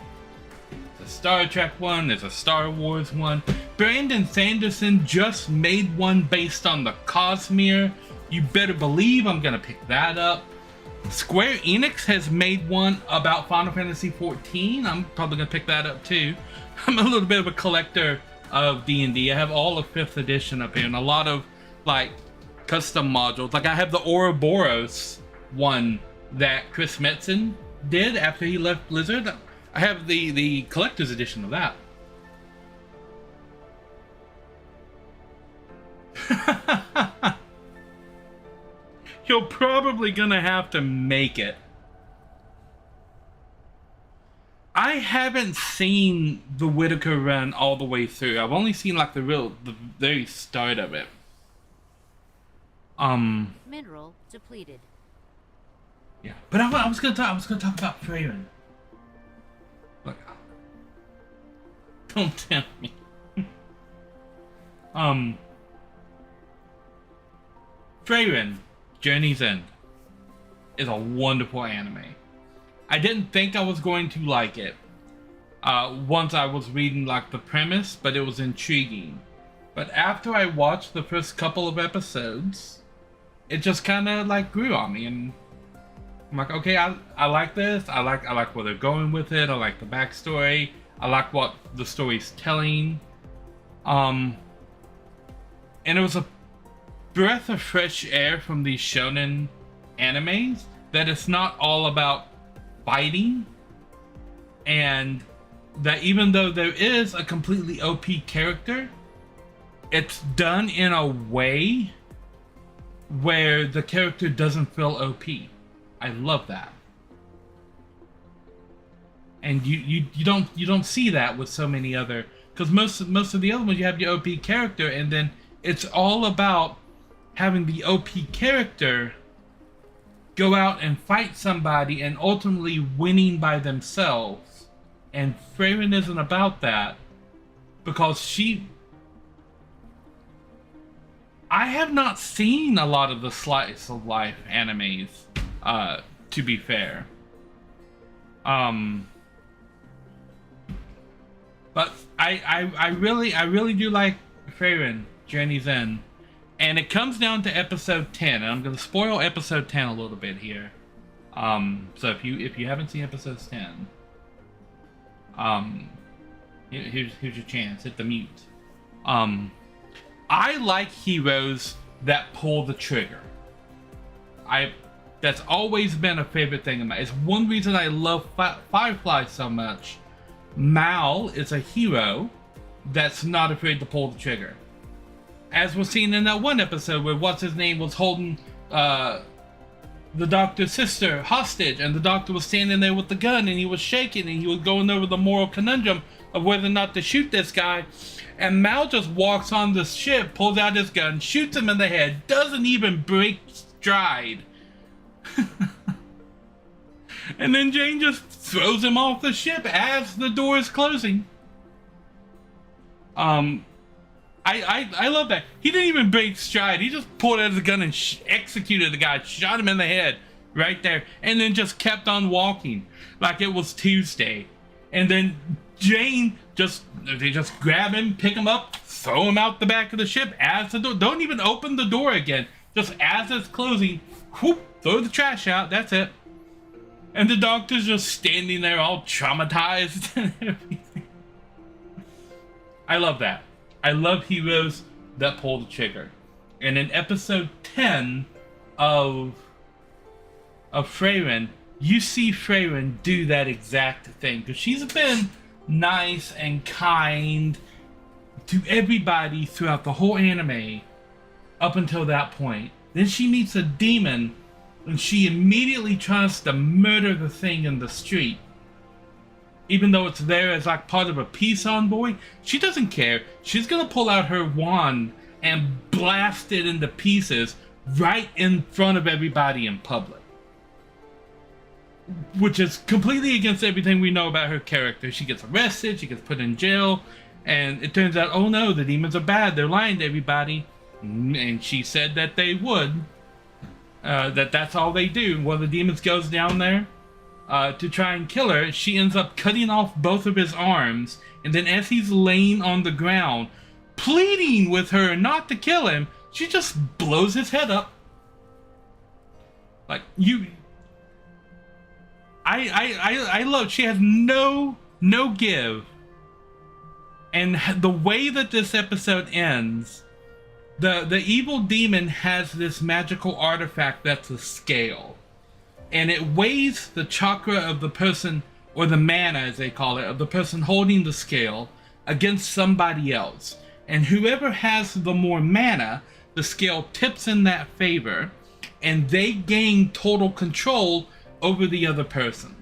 There's a Star Trek one, there's a Star Wars one. Brandon Sanderson just made one based on the Cosmere. You better believe I'm gonna pick that up. Square Enix has made one about Final Fantasy XIV. I'm probably gonna pick that up too. I'm a little bit of a collector of D&D. I have all of 5th edition up here and a lot of like custom modules. Like I have the Ouroboros one that Chris Metzen did after he left Blizzard. I have the collector's edition of that. You're probably gonna have to make it. I haven't seen the Whitaker run all the way through. I've only seen like the very start of it. Mineral depleted. Yeah, but I was gonna talk about Freyren. Look, don't tempt me. Freyren, Journey's End is a wonderful anime. I didn't think I was going to like it once I was reading like the premise, but it was intriguing. But after I watched the first couple of episodes, it just kind of like grew on me, and I'm like, okay, I like this. I like where they're going with it. I like the backstory. I like what the story's telling. And it was a breath of fresh air from these shonen animes that it's not all about fighting, and that even though there is a completely OP character, it's done in a way where the character doesn't feel OP. I love that. And you don't see that with so many other, because most of the other ones you have your OP character and then it's all about having the OP character go out and fight somebody and ultimately winning by themselves. And Freyren isn't about that, because I have not seen a lot of the slice of life animes, to be fair. But I really do like Freyren, Journey's End. And it comes down to episode 10, and I'm going to spoil episode 10 a little bit here. So if you haven't seen episode 10, here's your chance. Hit the mute. I like heroes that pull the trigger. That's always been a favorite thing of mine. It's one reason I love Firefly so much. Mal is a hero that's not afraid to pull the trigger. As was seen in that one episode where what's-his-name was holding the Doctor's sister hostage, and the Doctor was standing there with the gun and he was shaking and he was going over the moral conundrum of whether or not to shoot this guy. And Mal just walks on the ship, pulls out his gun, shoots him in the head, doesn't even break stride. And then Jane just throws him off the ship as the door is closing. I love that. He didn't even break stride. He just pulled out his gun and executed the guy, shot him in the head right there, and then just kept on walking like it was Tuesday. And then Jane they just grab him, pick him up, throw him out the back of the ship as the door. Don't even open the door again. Just as it's closing, whoop, throw the trash out. That's it. And the Doctor's just standing there all traumatized and everything. I love that. I love heroes that pull the trigger. And in episode 10 of Wherein, you see Wherein do that exact thing. Because she's been nice and kind to everybody throughout the whole anime up until that point. Then she meets a demon and she immediately tries to murder the thing in the street. Even though it's there as like part of a peace envoy, she doesn't care. She's gonna pull out her wand and blast it into pieces right in front of everybody in public. Which is completely against everything we know about her character. She gets arrested, she gets put in jail, and it turns out, oh no, the demons are bad, they're lying to everybody. And she said that they would. That's all they do. Well, the demons goes down there to try and kill her. She ends up cutting off both of his arms, and then as he's laying on the ground, pleading with her not to kill him, she just blows his head up. Like, you... I love, she has no give. And the way that this episode ends, the evil demon has this magical artifact that's a scale. And it weighs the chakra of the person, or the mana as they call it, of the person holding the scale against somebody else. And whoever has the more mana, the scale tips in that favor, and they gain total control over the other person.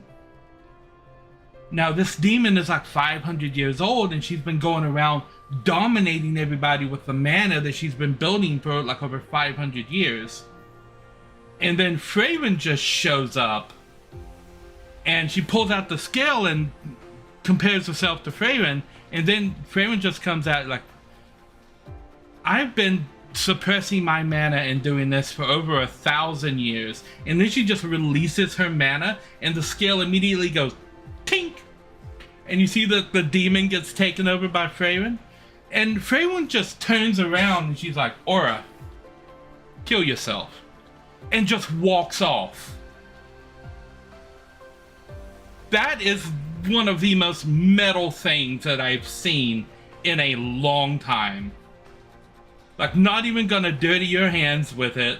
Now, this demon is like 500 years old, and she's been going around dominating everybody with the mana that she's been building for like over 500 years. And then Wherein just shows up, and she pulls out the scale and compares herself to Wherein, and then Wherein just comes out like, I've been suppressing my mana and doing this for over 1,000 years. And then she just releases her mana, and the scale immediately goes tink, and you see that the demon gets taken over by Wherein, and Wherein just turns around and she's like, Aura, kill yourself, and just walks off. That is one of the most metal things that I've seen in a long time. Like, not even gonna dirty your hands with it.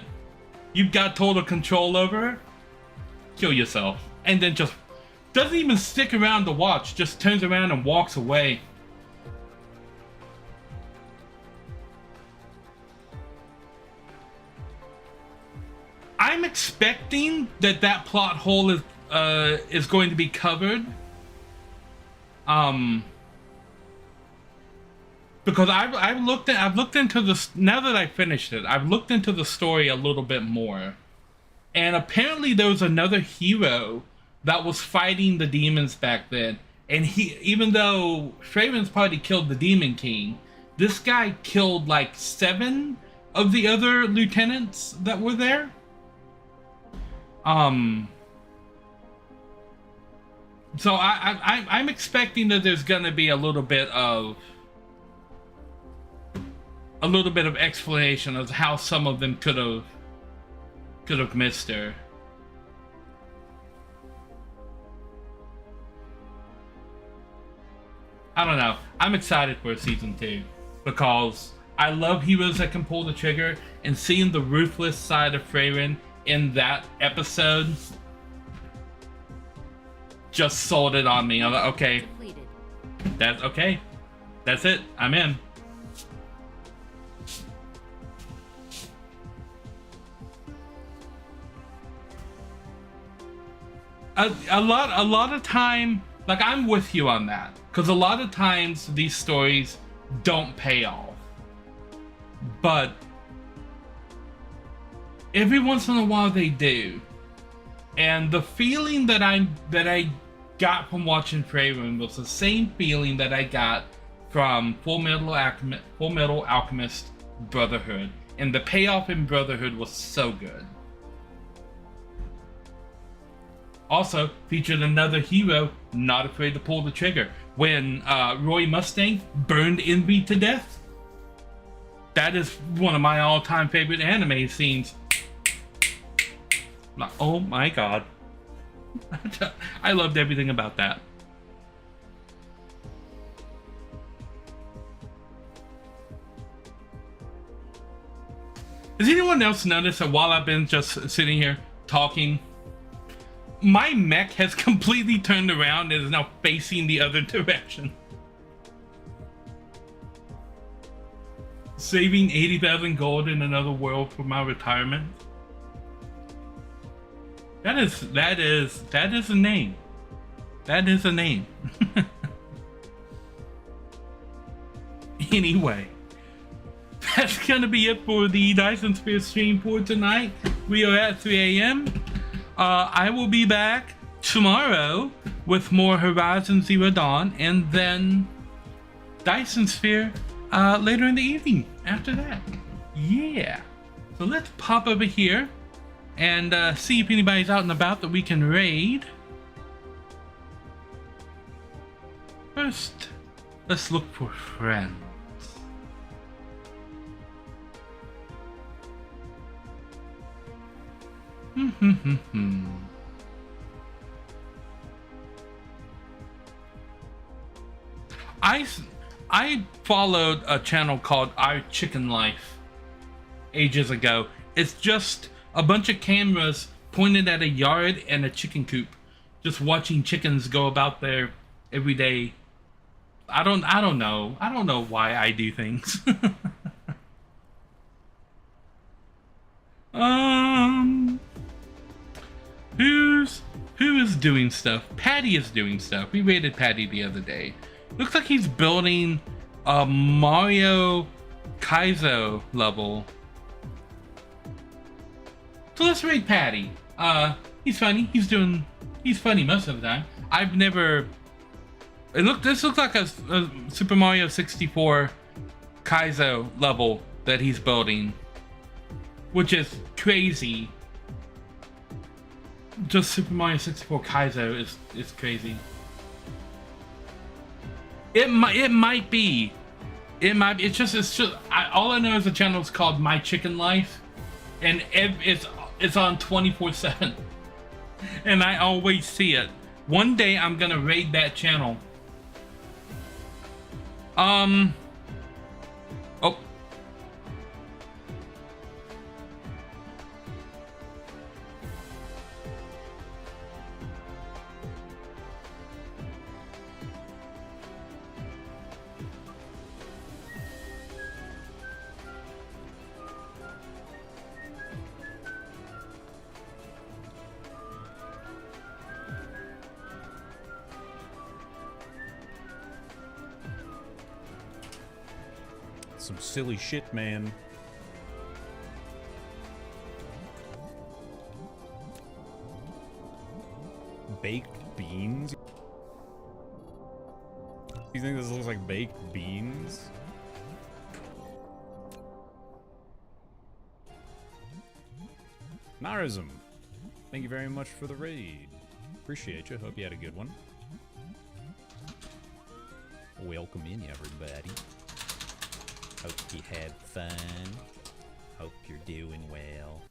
You've got total control over her. Kill yourself. And then just doesn't even stick around to watch, just turns around and walks away. I'm expecting that plot hole is going to be covered. Because I've looked into this, now that I finished it, I've looked into the story a little bit more. And apparently there was another hero that was fighting the demons back then. And he, even though Wherein party killed the Demon King, this guy killed like 7 of the other lieutenants that were there. So I'm expecting that there's gonna be a little bit of explanation of how some of them could have missed her. I don't know. I'm excited for season 2 because I love heroes that can pull the trigger, and seeing the ruthless side of Wherein in that episode just sold it on me. I'm like, okay, that's okay. That's it. I'm in. A lot of time, like, I'm with you on that, because a lot of times these stories don't pay off, but every once in a while they do. And the feeling that I got from watching Wherein was the same feeling that I got from Full Metal Alchemist Brotherhood, and the payoff in Brotherhood was so good. Also featured another hero not afraid to pull the trigger. When Roy Mustang burned Envy to death, that is one of my all-time favorite anime scenes. Like, oh my god. I loved everything about that. Has anyone else noticed that while I've been just sitting here talking, my mech has completely turned around and is now facing the other direction? Saving 80,000 gold in another world for my retirement. That is a name. That is a name. Anyway, that's gonna be it for the Dyson Sphere stream for tonight. We are at 3 a.m. I will be back tomorrow with more Horizon Zero Dawn, and then Dyson Sphere later in the evening after that. Yeah. So let's pop over here and see if anybody's out and about that we can raid. First, let's look for friends. I followed a channel called Our Chicken Life ages ago. It's just a bunch of cameras pointed at a yard and a chicken coop, just watching chickens go about their everyday. I don't know why I do things. Who is doing stuff? Patty is doing stuff. We raided Patty the other day. Looks like he's building a Mario Kaizo level. So let's raid Patty. He's funny. He's funny most of the time. I've never. This looks like a Super Mario 64 Kaizo level that he's building, which is crazy. Just Super Mario 64 Kaizo is crazy. It might be. It's just. All I know is the channel is called My Chicken Life, and it's on 24/7, and I always see it. One day I'm gonna raid that channel. Oh. Some silly shit, man. Baked beans? You think this looks like baked beans? Narishm, thank you very much for the raid. Appreciate you. Hope you had a good one. Welcome in, everybody. Hope you had fun. Hope you're doing well.